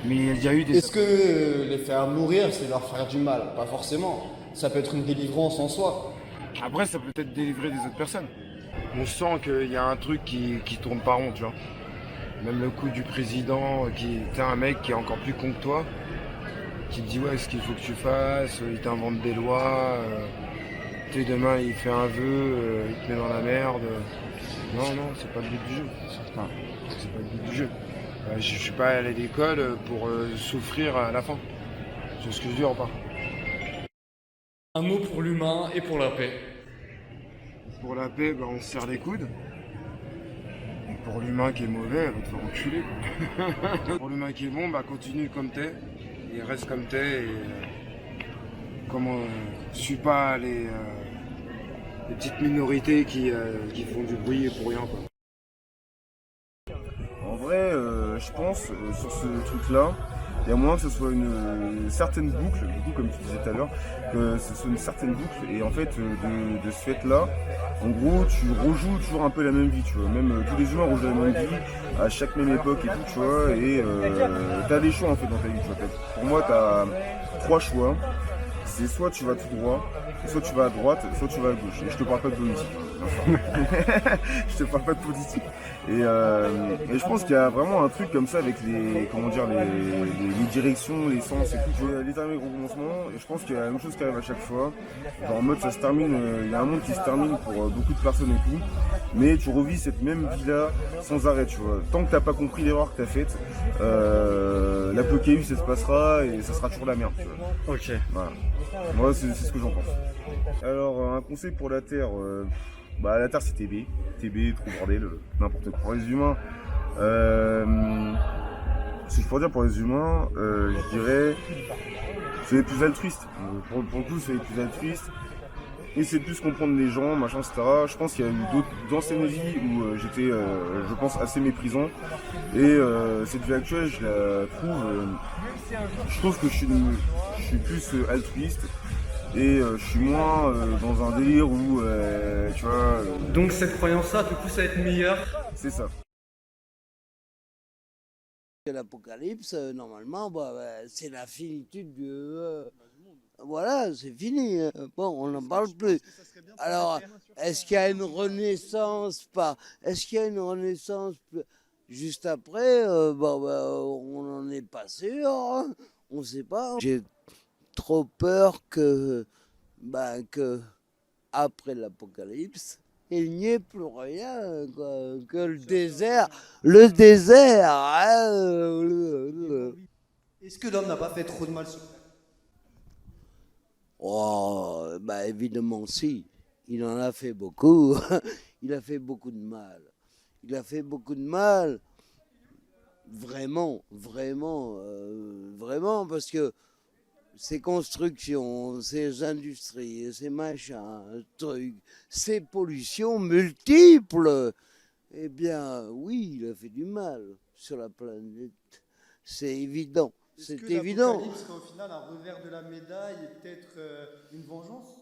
Mais il y a eu des... Est-ce que les faire mourir, c'est leur faire du mal? Pas forcément. Ça peut être une délivrance en soi. Après, ça peut peut-être délivrer des autres personnes. On sent qu'il y a un truc qui tourne pas rond, tu vois. Même le coup du président, t'es un mec qui est encore plus con que toi, qui te dit ouais, ce qu'il faut que tu fasses, il t'invente des lois, tu sais, demain il fait un vœu, il te met dans la merde. Non, c'est pas le but du jeu. C'est pas le but du jeu. Je suis pas allé à l'école pour souffrir à la fin. C'est ce que je dis ou pas? Un mot pour l'humain et pour la paix. Pour la paix, on se serre les coudes. Pour l'humain qui est mauvais, va te faire enculer. Quoi. Pour l'humain qui est bon, bah continue comme t'es. Et reste comme t'es. Et suis pas les petites minorités qui font du bruit pour rien. Quoi. En vrai, je pense, sur ce truc-là, il y a moyen que ce soit une certaine boucle, du coup, comme tu disais tout à l'heure, que ce soit une certaine boucle. Et en fait, de ce fait-là, en gros, tu rejoues toujours un peu la même vie, tu vois. Même tous les humains rejouent la même vie, à chaque même époque et tout, tu vois. Et t'as des choix, en fait, dans ta vie, tu vois. Pour moi, t'as 3 choix. C'est soit tu vas tout droit, soit tu vas à droite, soit tu vas à gauche. Et je te parle pas de politique. Je te parle pas de politique. Et je pense qu'il y a vraiment un truc comme ça avec les directions, les sens et tout. Tu vois, les armées recommencement, et je pense qu'il y a la même chose qui arrive à chaque fois. Genre en mode ça se termine, il y a un monde qui se termine pour beaucoup de personnes et tout. Mais tu revis cette même vie-là sans arrêt, tu vois. Tant que t'as pas compris l'erreur que t'as faite, l'apocalypse ça se passera et ça sera toujours la merde, tu vois. Ok. Voilà. Moi c'est ce que j'en pense. Alors un conseil pour la Terre, la Terre c'est TB, trop bordel, n'importe quoi. Pour les humains, si je pourrais dire pour les humains, je dirais c'est les plus altruistes. Pour le coup c'est les plus altruistes. Essayer de plus comprendre les gens, machin, etc. Je pense qu'il y a eu d'autres anciennes vies où j'étais, je pense, assez méprisant. Et cette vie actuelle, je trouve que je suis plus altruiste. Et je suis moins dans un délire où, tu vois... Donc cette croyance-là te pousse à être meilleur. C'est ça. L'apocalypse, normalement, c'est la finitude voilà, c'est fini. Bon, on n'en parle plus. Alors, est-ce qu'il y a une renaissance Est-ce qu'il y a une renaissance juste après on n'en est pas sûr. Hein. On ne sait pas. J'ai trop peur que après l'apocalypse, il n'y ait plus rien, quoi, que le désert. Le désert. Est-ce que l'homme n'a pas fait trop de mal? Oh, évidemment si. Il en a fait beaucoup. Il a fait beaucoup de mal. Il a fait beaucoup de mal. Vraiment, parce que ces constructions, ces industries, ces machins, trucs, ces pollutions multiples, eh bien, oui, il a fait du mal sur la planète. C'est évident. C'est évident. Est-ce qu'au final, un revers de la médaille est peut-être une vengeance?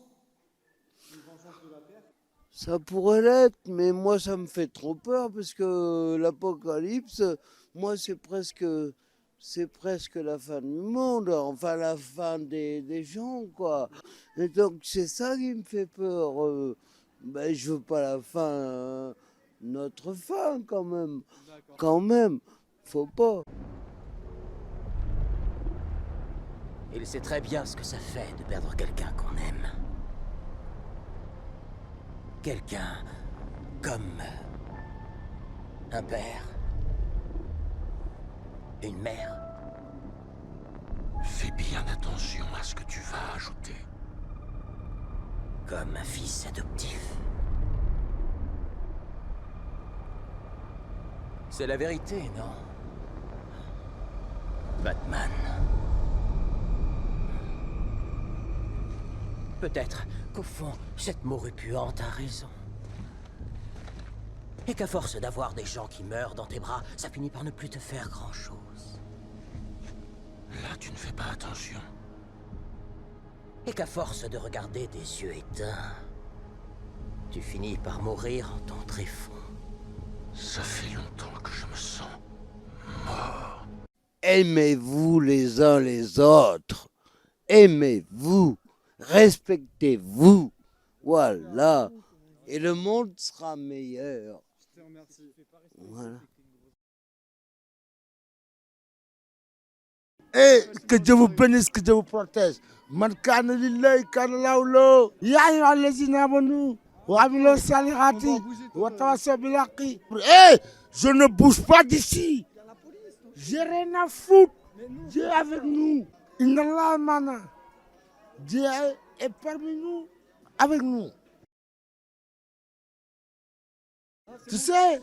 Une vengeance de la Terre? Ça pourrait l'être, mais moi, ça me fait trop peur parce que l'apocalypse, moi, c'est presque la fin du monde, enfin la fin des gens, quoi. Et donc, c'est ça qui me fait peur. Je veux pas la fin, notre fin, quand même. Quand même, faut pas. Il sait très bien ce que ça fait de perdre quelqu'un qu'on aime. Quelqu'un comme un père, une mère. Fais bien attention à ce que tu vas ajouter. Comme un fils adoptif. C'est la vérité, non? Batman. Peut-être qu'au fond, cette morue puante a raison. Et qu'à force d'avoir des gens qui meurent dans tes bras, ça finit par ne plus te faire grand-chose. Là, tu ne fais pas attention. Et qu'à force de regarder des yeux éteints, tu finis par mourir en ton tréfonds. Ça fait longtemps que je me sens mort. Aimez-vous les uns les autres. Aimez-vous. Respectez-vous. Voilà. Et le monde sera meilleur. Je te remercie. Voilà. Que Dieu vous bénisse, que Dieu vous protège. Man kana lillahi kana laulo. Ya ayyuhal ladzina amanu wa amilu salihati wa tawassaw bil haqqi. Je ne bouge pas d'ici. J'ai rien à foutre. Dieu est avec nous. Inna Allah mana. Dieu est parmi nous, avec nous. Tu sais,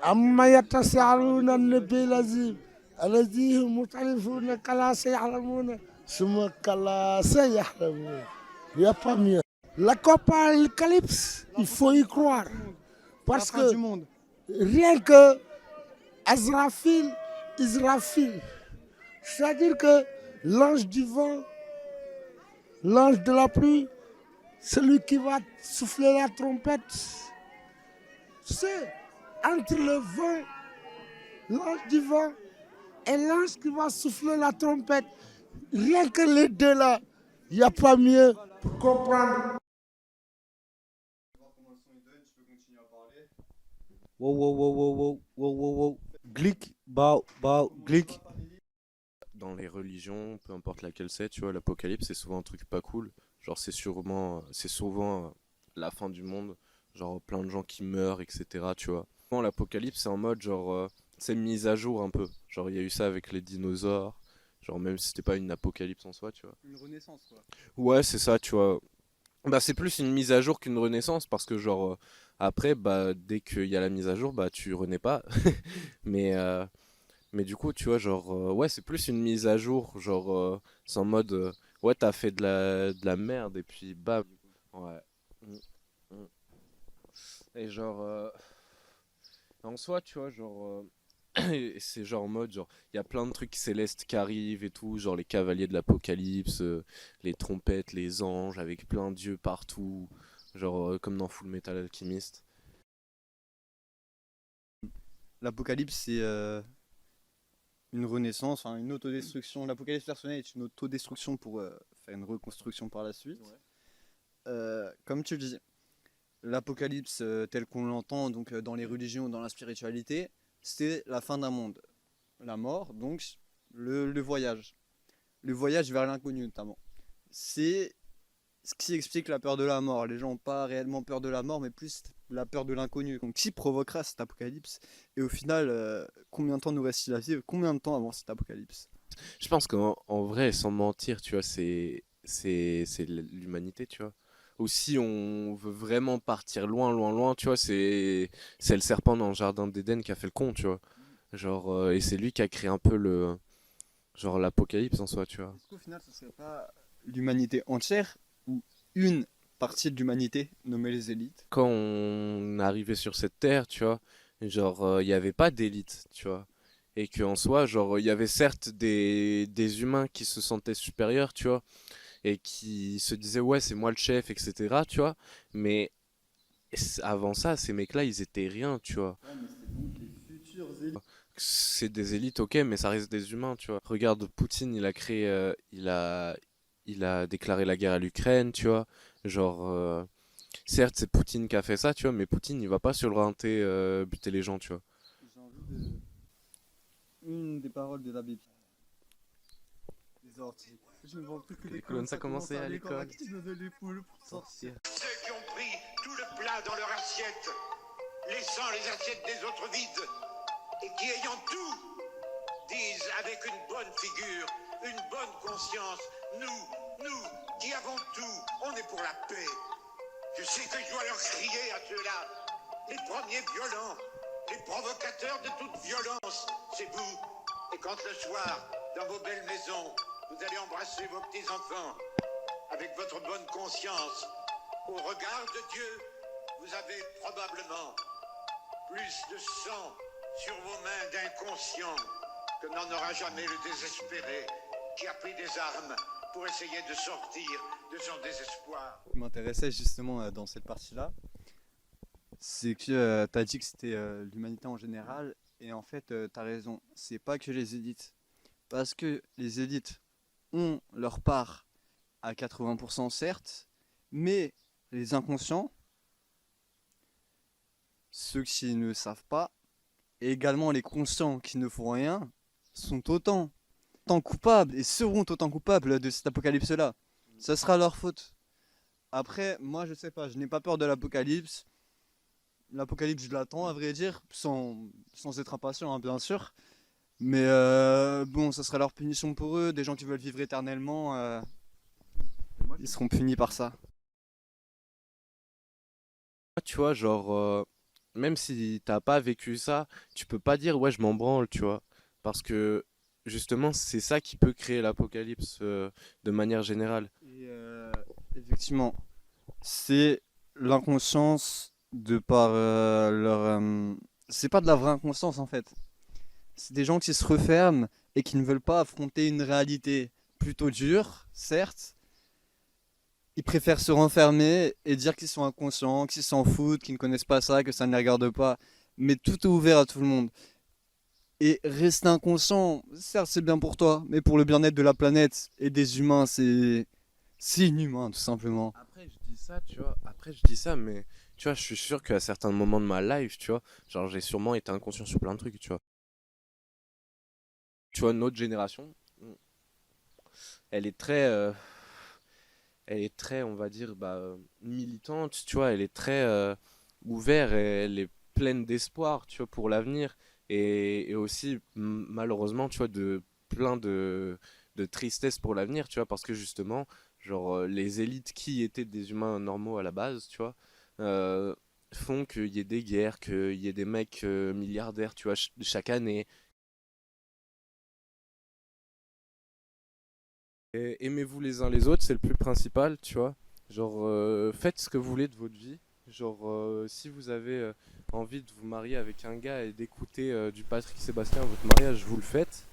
أما يتساءلون عن النبي العظيم الذي هم مختلفون كلا سيعلمون ثم كلا سيعلمون. Il n'y a pas mieux. L'apocalypse, il faut y croire. Parce que rien que Israfil, c'est-à-dire que l'ange du vent, l'ange de la pluie, celui qui va souffler la trompette, tu sais, entre le vent, l'ange du vent et l'ange qui va souffler la trompette, rien que les deux là, il n'y a pas mieux pour comprendre. Wow, wow, wow, wow, wow, wow, wow, wow. Glick, bao, bao, glick. Dans les religions, peu importe laquelle c'est, tu vois, l'apocalypse c'est souvent un truc pas cool. Genre c'est souvent la fin du monde, genre plein de gens qui meurent, etc. Tu vois. Bon, l'apocalypse c'est en mode genre c'est mise à jour un peu. Genre il y a eu ça avec les dinosaures, genre même si c'était pas une apocalypse en soi, tu vois. Une renaissance quoi. Ouais c'est ça, tu vois. Bah c'est plus une mise à jour qu'une renaissance parce que genre après bah dès qu'il y a la mise à jour bah tu renais pas. Mais du coup tu vois genre ouais c'est plus une mise à jour genre c'est en mode ouais t'as fait de la merde et puis bam ouais. Mm. Et genre en soi tu vois genre c'est genre en mode genre il y a plein de trucs célestes qui arrivent et tout genre les cavaliers de l'apocalypse, les trompettes, les anges avec plein d'yeux partout genre comme dans Full Metal Alchemist. L'apocalypse c'est une renaissance, enfin une autodestruction. L'apocalypse personnelle est une autodestruction pour faire une reconstruction par la suite. Comme tu le dis, l'apocalypse tel qu'on l'entend donc dans les religions, dans la spiritualité, c'est la fin d'un monde. La mort, donc le voyage. Le voyage vers l'inconnu notamment. C'est ce qui explique la peur de la mort. Les gens n'ont pas réellement peur de la mort, mais plus la peur de l'inconnu. Donc qui provoquera cet apocalypse? Et au final, combien de temps nous reste-t-il à vivre? Combien de temps avant cet apocalypse? Je pense qu'en vrai, sans mentir, tu vois, c'est l'humanité, tu vois. Ou si on veut vraiment partir loin, loin, loin, tu vois, c'est le serpent dans le jardin d'Éden qui a fait le con, tu vois. Genre, et c'est lui qui a créé un peu genre l'apocalypse en soi, tu vois. Est-ce qu'au final, ce serait pas l'humanité entière ou une partie de l'humanité nommée les élites? Quand on arrivait sur cette terre, tu vois, genre, il n'y avait pas d'élite, tu vois. Et qu'en soi, genre, il y avait certes des humains qui se sentaient supérieurs, tu vois, et qui se disaient, ouais, c'est moi le chef, etc., tu vois. Mais avant ça, ces mecs-là, ils étaient rien, tu vois. Ouais, mais c'est donc les futures élites. C'est des élites, ok, mais ça reste des humains, tu vois. Regarde, Poutine, il a créé, il a déclaré la guerre à l'Ukraine, tu vois. Genre, certes, c'est Poutine qui a fait ça, tu vois, mais Poutine, il va pas sur le rinté buter les gens, tu vois. J'ai envie de... Une des paroles de la Bible. Les orties. Je ne vends plus que les colonnes, ça commençait à l'école. À qui tu donnes les poules pour sortir? Ceux qui ont pris tout le plat dans leur assiette, laissant les assiettes des autres vides, et qui ayant tout, disent avec une bonne figure, une bonne conscience, nous qui avons tout, on est pour la paix. Je sais que je dois leur crier à ceux-là, les premiers violents, les provocateurs de toute violence, c'est vous. Et quand le soir, dans vos belles maisons, vous allez embrasser vos petits-enfants, avec votre bonne conscience, au regard de Dieu, vous avez probablement plus de sang sur vos mains d'inconscients que n'en aura jamais le désespéré qui a pris des armes pour essayer de sortir de son désespoir. Ce qui m'intéressait justement dans cette partie-là, c'est que tu as dit que c'était l'humanité en général, et en fait tu as raison, c'est pas que les élites. Parce que les élites ont leur part à 80% certes, mais les inconscients, ceux qui ne savent pas, et également les conscients qui ne font rien, sont autant coupables et seront autant coupables de cet apocalypse-là. Ce sera leur faute. Après, moi je sais pas, je n'ai pas peur de l'apocalypse. L'apocalypse, je l'attends à vrai dire, sans être impatient hein, bien sûr. Mais bon, ça serait leur punition pour eux, des gens qui veulent vivre éternellement, ils seront punis par ça. Tu vois, genre, même si t'as pas vécu ça, tu peux pas dire ouais je m'en branle, tu vois. Parce que justement c'est ça qui peut créer l'apocalypse de manière générale. Et effectivement, c'est l'inconscience de par leur... c'est pas de la vraie inconscience en fait. C'est des gens qui se referment et qui ne veulent pas affronter une réalité plutôt dure, certes. Ils préfèrent se renfermer et dire qu'ils sont inconscients, qu'ils s'en foutent, qu'ils ne connaissent pas ça, que ça ne les regarde pas. Mais tout est ouvert à tout le monde. Et rester inconscient, certes c'est bien pour toi, mais pour le bien-être de la planète et des humains, c'est inhumain tout simplement. Après je dis ça, tu vois, mais tu vois, je suis sûr qu'à certains moments de ma life, tu vois, genre j'ai sûrement été inconscient sur plein de trucs, tu vois. Tu vois, notre génération, elle est très, on va dire, militante, tu vois, elle est très ouverte et elle est pleine d'espoir, tu vois, pour l'avenir. Et aussi, malheureusement, tu vois, de plein de tristesse pour l'avenir, tu vois, parce que justement, genre, les élites qui étaient des humains normaux à la base, tu vois, font qu'il y ait des guerres, qu'il y ait des mecs milliardaires, tu vois, chaque année. Et aimez-vous les uns les autres, c'est le plus principal, tu vois. Genre, faites ce que vous voulez de votre vie. Genre, si vous avez envie de vous marier avec un gars et d'écouter du Patrick Sébastien à votre mariage, vous le faites.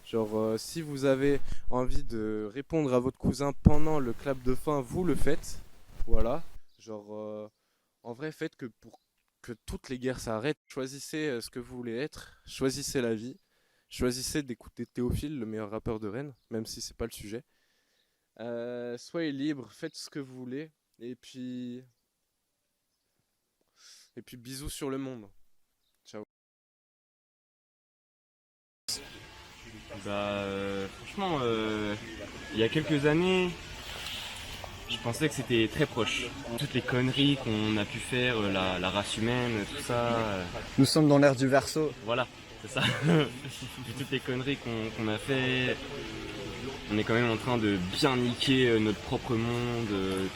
Genre, si vous avez envie de répondre à votre cousin pendant le clap de fin, vous le faites. Voilà. Genre, en vrai, faites que pour que toutes les guerres s'arrêtent. Choisissez ce que vous voulez être. Choisissez la vie. Choisissez d'écouter Théophile, le meilleur rappeur de Rennes, même si c'est pas le sujet. Soyez libre, faites ce que vous voulez. Et puis bisous sur le monde. Ciao. Franchement, il y a quelques années, je pensais que c'était très proche. Toutes les conneries qu'on a pu faire, la race humaine, tout ça. Nous sommes dans l'ère du Verseau. Voilà, c'est ça. Toutes les conneries qu'on a fait, on est quand même en train de bien niquer notre propre monde,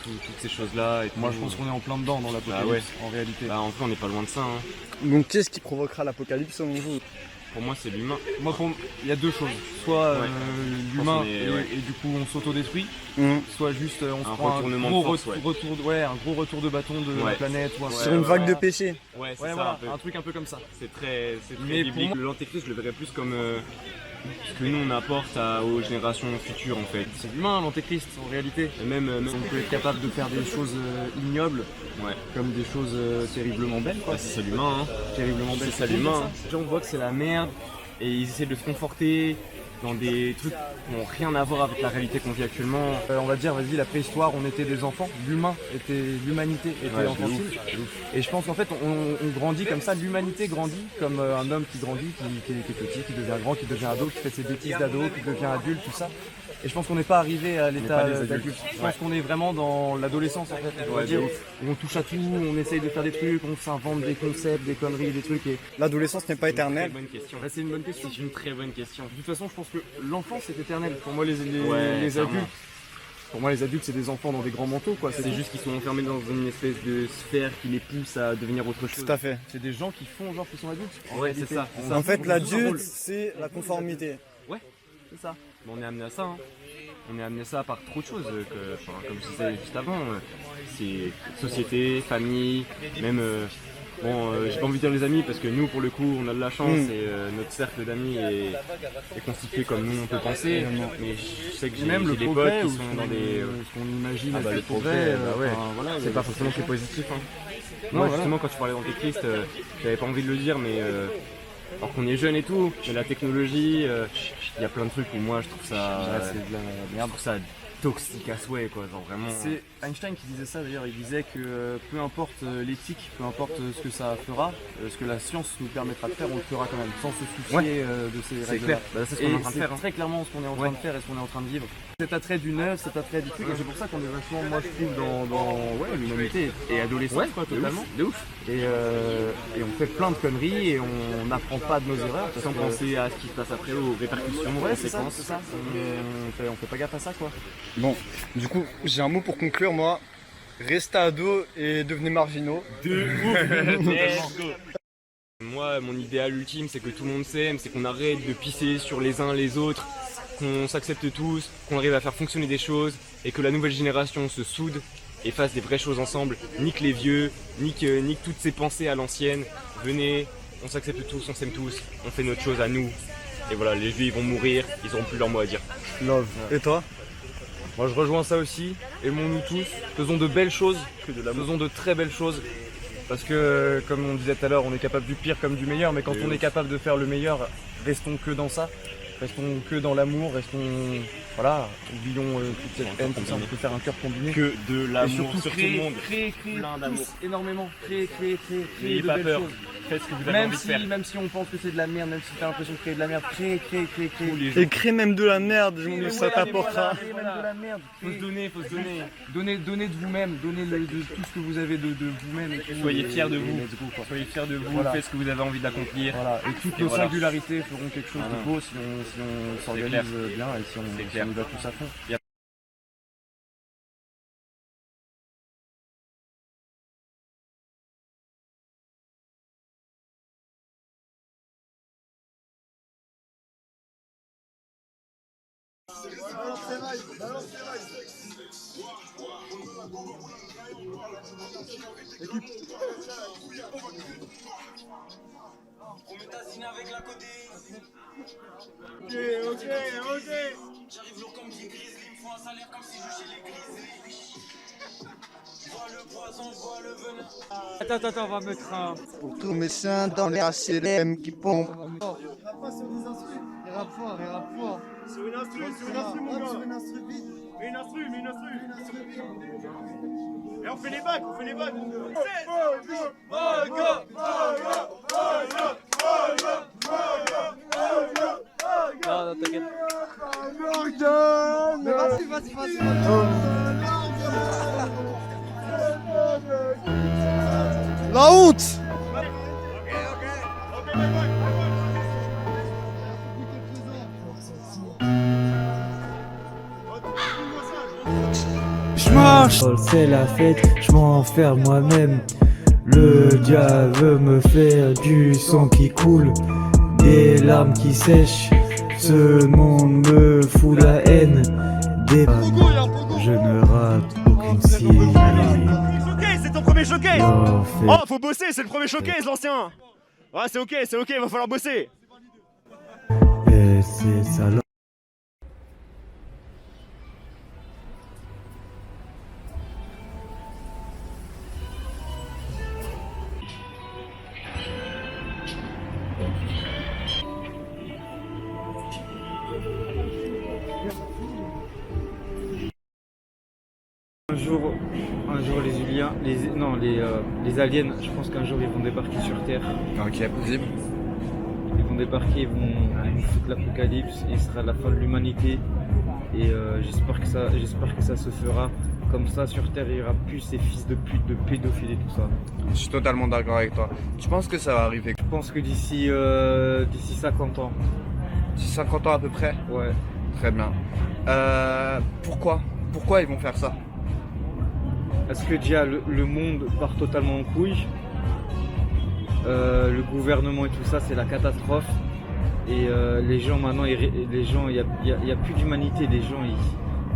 toutes ces choses-là. Moi je pense qu'on est en plein dedans dans l'apocalypse, en réalité. En fait on n'est pas loin de ça. Hein. Donc qu'est-ce qui provoquera l'apocalypse selon vous? Pour moi c'est l'humain. Il y a deux choses. Soit l'humain et du coup on s'autodétruit, soit juste on se prend un gros retour de bâton de la planète. Sur une vague de péché. Ouais, c'est voilà, un truc un peu comme ça. C'est très biblique. L'antéchrist je le verrais plus comme ce que nous on apporte aux générations futures en fait. C'est l'humain l'antéchrist en réalité. Et même on peut être capable de faire des choses ignobles, comme des choses terriblement belles. C'est ça l'humain, hein. Terriblement belles. C'est ça l'humain. Les gens voient que c'est la merde et ils essaient de se conforter dans des trucs qui n'ont rien à voir avec la réalité qu'on vit actuellement. On va dire, vas-y, la préhistoire, on était des enfants, l'humanité était enfantine. Et je pense qu'en fait, on grandit comme ça, l'humanité grandit comme un homme qui grandit, qui est petit, qui devient grand, qui devient ado, qui fait ses bêtises d'ado, qui devient adulte, tout ça. Et je pense qu'on n'est pas arrivé à l'état d'adulte. Je pense qu'on est vraiment dans l'adolescence en fait. Où on touche à tout, on essaye de faire des trucs, on s'invente des concepts, des conneries, des trucs. Et l'adolescence n'est pas éternelle. C'est une bonne question. C'est une très bonne question. De toute façon, je pense que l'enfance est éternelle. Pour moi, les adultes. Pour moi, les adultes, c'est des enfants dans des grands manteaux, quoi. C'est juste qu'ils sont enfermés dans une espèce de sphère qui les pousse à devenir autre chose. Tout à fait. C'est des gens qui font genre qu'ils sont adultes. Ouais, c'est ça. En fait, l'adulte, c'est la conformité. Ouais, c'est ça. On est amené à ça. Hein. On est amené à ça par trop de choses. Comme je disais juste avant, c'est société, famille, même. J'ai pas envie de dire les amis parce que nous, pour le coup, on a de la chance et notre cercle d'amis est constitué comme nous on peut penser. Mais je sais que j'ai même des potes qui sont dans des. Ce qu'on imagine, le progrès, c'est pas forcément que positif. Hein. Moi, justement, quand tu parlais d'antéchrist, j'avais pas envie de le dire, mais alors qu'on est jeune et tout, mais la technologie, il y a plein de trucs où moi je trouve ça. C'est de la merde. Je trouve ça toxique à souhait, quoi, genre vraiment. C'est Einstein qui disait ça d'ailleurs, il disait que peu importe l'éthique, peu importe ce que ça fera, ce que la science nous permettra de faire, on le fera quand même, sans se soucier de ces règles. C'est clair, c'est ce qu'on est en train de faire. C'est très clairement ce qu'on est en train de faire et ce qu'on est en train de vivre. Cet attrait du neuf, cet attrait du truc, et c'est pour ça qu'on est vachement, moi je trouve, dans l'humanité et adolescence, quoi, totalement. De ouf. Et on fait plein de conneries et on n'apprend pas de nos erreurs. Sans penser à ce qui se passe après, aux répercussions, aux conséquences. C'est ça. On fait pas gaffe à ça, quoi. Bon, du coup, j'ai un mot pour conclure, moi. Restez ados et devenez marginaux. Moi, mon idéal ultime, c'est que tout le monde s'aime, c'est qu'on arrête de pisser sur les uns les autres, qu'on s'accepte tous, qu'on arrive à faire fonctionner des choses et que la nouvelle génération se soude et fasse des vraies choses ensemble. Nique les vieux, nique toutes ces pensées à l'ancienne. Venez, on s'accepte tous, on s'aime tous, on fait notre chose à nous. Et voilà, les vieux ils vont mourir, ils n'auront plus leur mot à dire. Love. Et toi? Moi je rejoins ça aussi, aimons-nous tous, faisons de belles choses, faisons de très belles choses. Parce que, comme on disait tout à l'heure, on est capable du pire comme du meilleur, mais quand on est capable de faire le meilleur, restons que dans ça. Restons que dans l'amour, voilà, oublions toute cette haine, comme ça on peut faire un cœur combiné. Que de l'amour surtout sur tout le monde. Créer plein d'amour. Énormément, créer N'ayez de pas belles peur. choses. Faites ce que vous avez envie de faire. Même si on pense que c'est de la merde, même si t'as l'impression de créer de la merde, créer. Et crée même de la merde, ça t'apportera. Créer même de la merde. Faut se donner. Donnez de vous-même, donnez de tout ce que vous avez de vous-même. Soyez fiers de vous. Soyez fiers de vous, Voilà. faites ce que vous avez envie d'accomplir. Voilà. Et toutes Et nos voilà. singularités feront quelque chose de beau si on s'organise clair. bien et si on y va tous à fond. Ok. J'arrive lourd comme dit Grizzly, me faut un salaire comme si je chez les Grizzly. Vois le poison, vois le venin. Attends, on va mettre un. Pour tous mes seins dans les HLM qui pompent. Il rappe fort. Sur une instru, mon gars. Sur une instru vide. Mais une instru. Et on fait les bacs, mon gars. Non, t'inquiète. Mais vas-y. La honte. C'est la fête, je m'enferme moi-même. Le diable veut me faire du sang qui coule, des larmes qui sèchent. Ce monde me fout la haine. Je ne rate aucune cible. C'est ton premier showcase. Parfait. Oh, faut bosser, c'est le premier showcase, l'ancien. Ouais, c'est ok, va falloir bosser. Et c'est ça là. Un jour les aliens, je pense qu'un jour ils vont débarquer sur Terre. Ok, possible. Ils vont débarquer, ils vont foutre l'apocalypse, et ce sera la fin de l'humanité. Et j'espère que ça se fera. Comme ça sur Terre, il n'y aura plus ces fils de pute, de pédophiles et tout ça. Je suis totalement d'accord avec toi. Tu penses que ça va arriver? Je pense que d'ici 50 ans. D'ici 50 ans à peu près? Ouais. Très bien. Pourquoi ils vont faire ça? Parce que déjà le monde part totalement en couille. Le gouvernement et tout ça, c'est la catastrophe. Et les gens maintenant, il n'y a plus d'humanité. Les gens,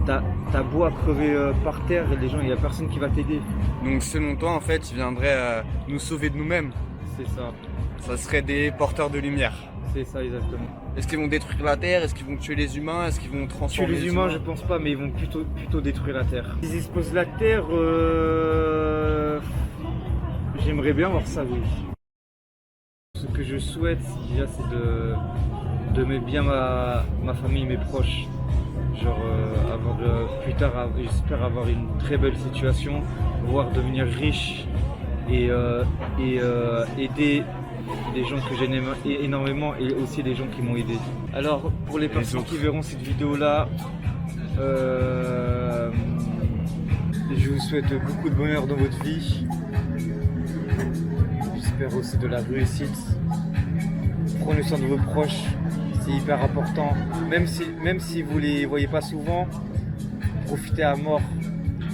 t'as beau à crever par terre, et les gens, il n'y a personne qui va t'aider. Donc selon toi, en fait, ils viendraient nous sauver de nous-mêmes? C'est ça. Ça serait des porteurs de lumière? C'est ça, exactement. Est-ce qu'ils vont détruire la Terre? Est-ce qu'ils vont tuer les humains? Est-ce qu'ils vont transformer les humains? Je pense pas, mais ils vont plutôt détruire la Terre. Ils exposent la Terre, j'aimerais bien voir ça, oui. Ce que je souhaite, déjà, c'est de mettre bien ma famille, mes proches. Genre, plus tard, j'espère avoir une très belle situation, voire devenir riche et aider des gens que j'aime énormément et aussi les gens qui m'ont aidé. Alors, pour les personnes qui verront cette vidéo-là, je vous souhaite beaucoup de bonheur dans votre vie. J'espère aussi de la réussite. Prenez soin de vos proches, c'est hyper important. Même si vous les voyez pas souvent, profitez à mort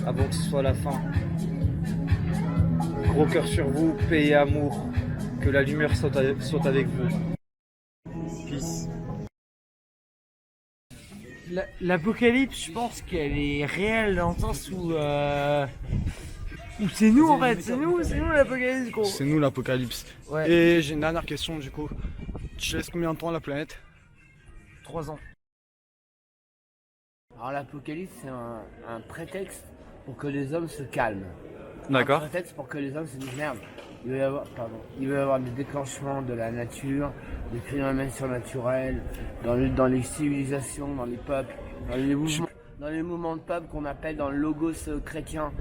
avant que ce soit la fin. Gros cœur sur vous, paix et amour. Que la lumière soit avec vous. Peace. L'apocalypse, je pense qu'elle est réelle dans le sens où c'est nous en fait, c'est nous l'apocalypse gros. C'est nous l'apocalypse. Ouais. Et j'ai une dernière question du coup. Tu laisses combien de temps à la planète? 3 ans. Alors l'apocalypse, c'est un prétexte pour que les hommes se calment. D'accord. Un prétexte pour que les hommes se disent merde. Il va y avoir des déclenchements de la nature, des phénomènes surnaturels, dans les civilisations, dans les peuples, dans les mouvements de peuple qu'on appelle dans le logos chrétien,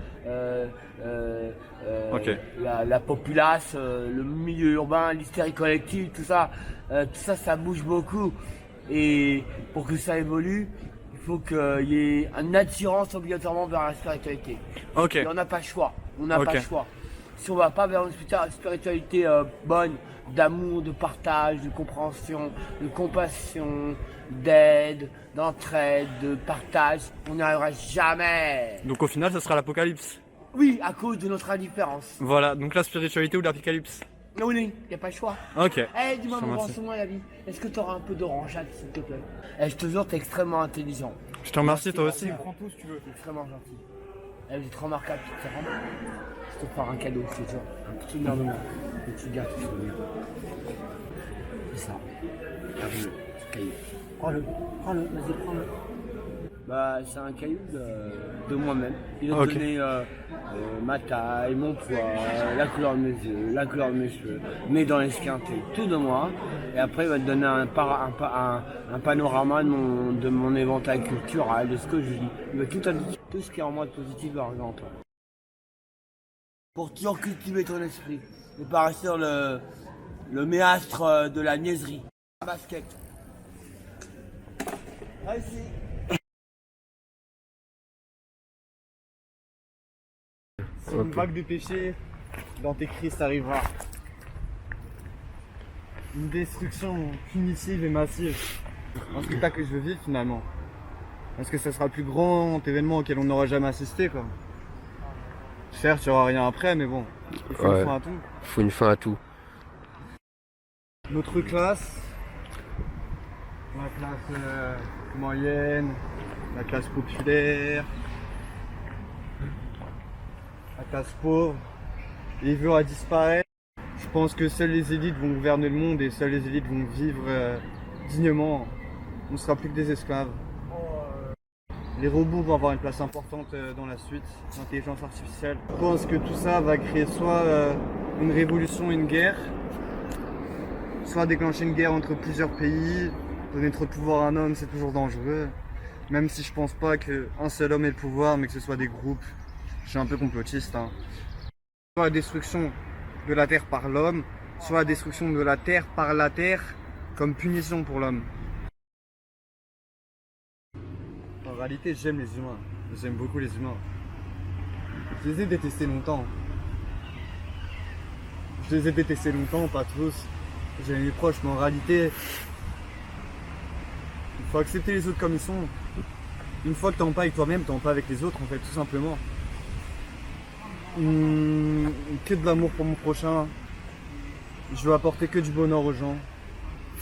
la populace, le milieu urbain, l'hystérie collective, tout ça, ça bouge beaucoup. Et pour que ça évolue, il faut qu'il y ait une attirance obligatoirement vers la spiritualité. Ok. Et on n'a pas le choix. On n'a pas le choix. Si on va pas vers une spiritualité bonne, d'amour, de partage, de compréhension, de compassion, d'aide, d'entraide, de partage, on n'y arrivera jamais. Donc au final, ça sera l'apocalypse. Oui, à cause de notre indifférence. Voilà, donc la spiritualité ou l'apocalypse. Oui, y a pas le choix. Ok. Dis-moi, mon moi la vie. Est-ce que tu auras un peu d'orangeade, s'il te plaît? Je te jure, t'es extrêmement intelligent. Je te remercie, toi aussi. Prends tout si tu veux. T'es extrêmement gentil. Vous êtes remarquable, tu te rends. Je te ferai un cadeau, je te jure. Un petit souvenir de moi. Et tu gardes ce souvenir. C'est ça. Ce caillou. Prends-le, vas-y, prends-le. Bah, c'est un caillou de moi-même. Il a donné ma taille, mon poids, la couleur de mes yeux, la couleur de mes cheveux, mes dents esquintées, tout de moi. Et après, il va te donner un panorama de mon éventail culturel, de ce que je lis. Il va tout indiquer, tout ce qui est en moi de positif va arriver en toi. Pour toujours cultiver ton esprit et pas rester sur le méastre de la niaiserie. Basket. Ici. Si une vague de péché dans tes cris arrivera. Une destruction punitive et massive. Un spectacle que je veux vivre finalement. Parce que ça sera le plus grand événement auquel on n'aura jamais assisté quoi. Certes, il n'y aura rien après, mais bon, il faut une fin à tout. Il faut une fin à tout. Notre classe, la classe moyenne, la classe populaire, la classe pauvre, les vœux à disparaître. Je pense que seules les élites vont gouverner le monde et seules les élites vont vivre dignement. On ne sera plus que des esclaves. Les robots vont avoir une place importante dans la suite, l'intelligence artificielle. Je pense que tout ça va créer soit une révolution, une guerre, soit déclencher une guerre entre plusieurs pays. Donner trop de pouvoir à un homme, c'est toujours dangereux. Même si je pense pas qu'un seul homme ait le pouvoir, mais que ce soit des groupes. Je suis un peu complotiste. Soit la destruction de la Terre par l'homme, soit la destruction de la Terre par la Terre comme punition pour l'homme. En réalité, j'aime les humains. J'aime beaucoup les humains. Je les ai détestés longtemps. Pas tous. J'ai mes proches, mais en réalité, il faut accepter les autres comme ils sont. Une fois que t'en pas avec toi-même, t'en pas avec les autres, en fait, tout simplement. Que de l'amour pour mon prochain. Je veux apporter que du bonheur aux gens.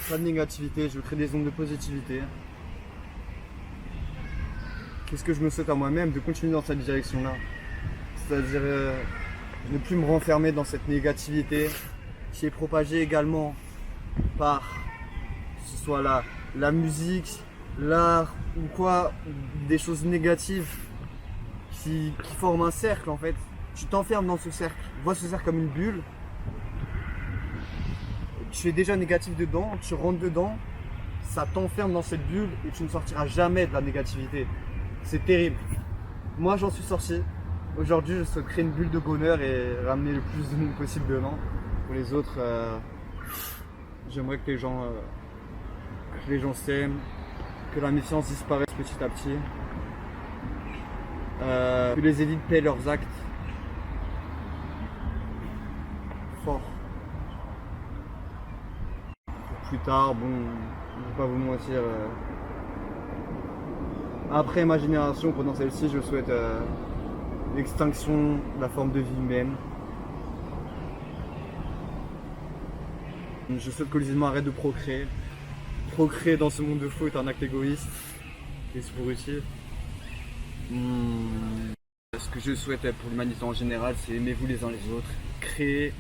Pas de négativité, je veux créer des ondes de positivité. Qu'est-ce que je me souhaite à moi-même? De continuer dans cette direction-là. C'est-à-dire ne plus me renfermer dans cette négativité qui est propagée également par, que ce soit la musique, l'art ou quoi, des choses négatives qui forment un cercle en fait. Tu t'enfermes dans ce cercle, vois ce cercle comme une bulle. Tu es déjà négatif dedans, tu rentres dedans, ça t'enferme dans cette bulle et tu ne sortiras jamais de la négativité. C'est terrible. Moi j'en suis sorti. Aujourd'hui je souhaite créer une bulle de bonheur et ramener le plus de monde possible dedans. Pour les autres, j'aimerais que les gens s'aiment, que la méfiance disparaisse petit à petit, que les élites paient leurs actes fort. Pour plus tard, bon, je vais pas vous mentir. Après ma génération, pendant celle-ci, je souhaite l'extinction de la forme de vie humaine. Je souhaite que l'humain arrête de procréer. Procréer dans ce monde de fou est un acte égoïste et c'est pour utile. Ce que je souhaite pour l'humanité en général, c'est aimez-vous les uns les autres, créez,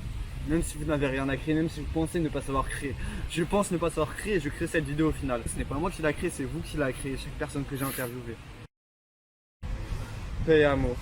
même si vous n'avez rien à créer, même si vous pensez ne pas savoir créer. Je pense ne pas savoir créer et je crée cette vidéo au final. Ce n'est pas moi qui l'a créé, c'est vous qui l'a créé, chaque personne que j'ai interviewée. Paix et amour.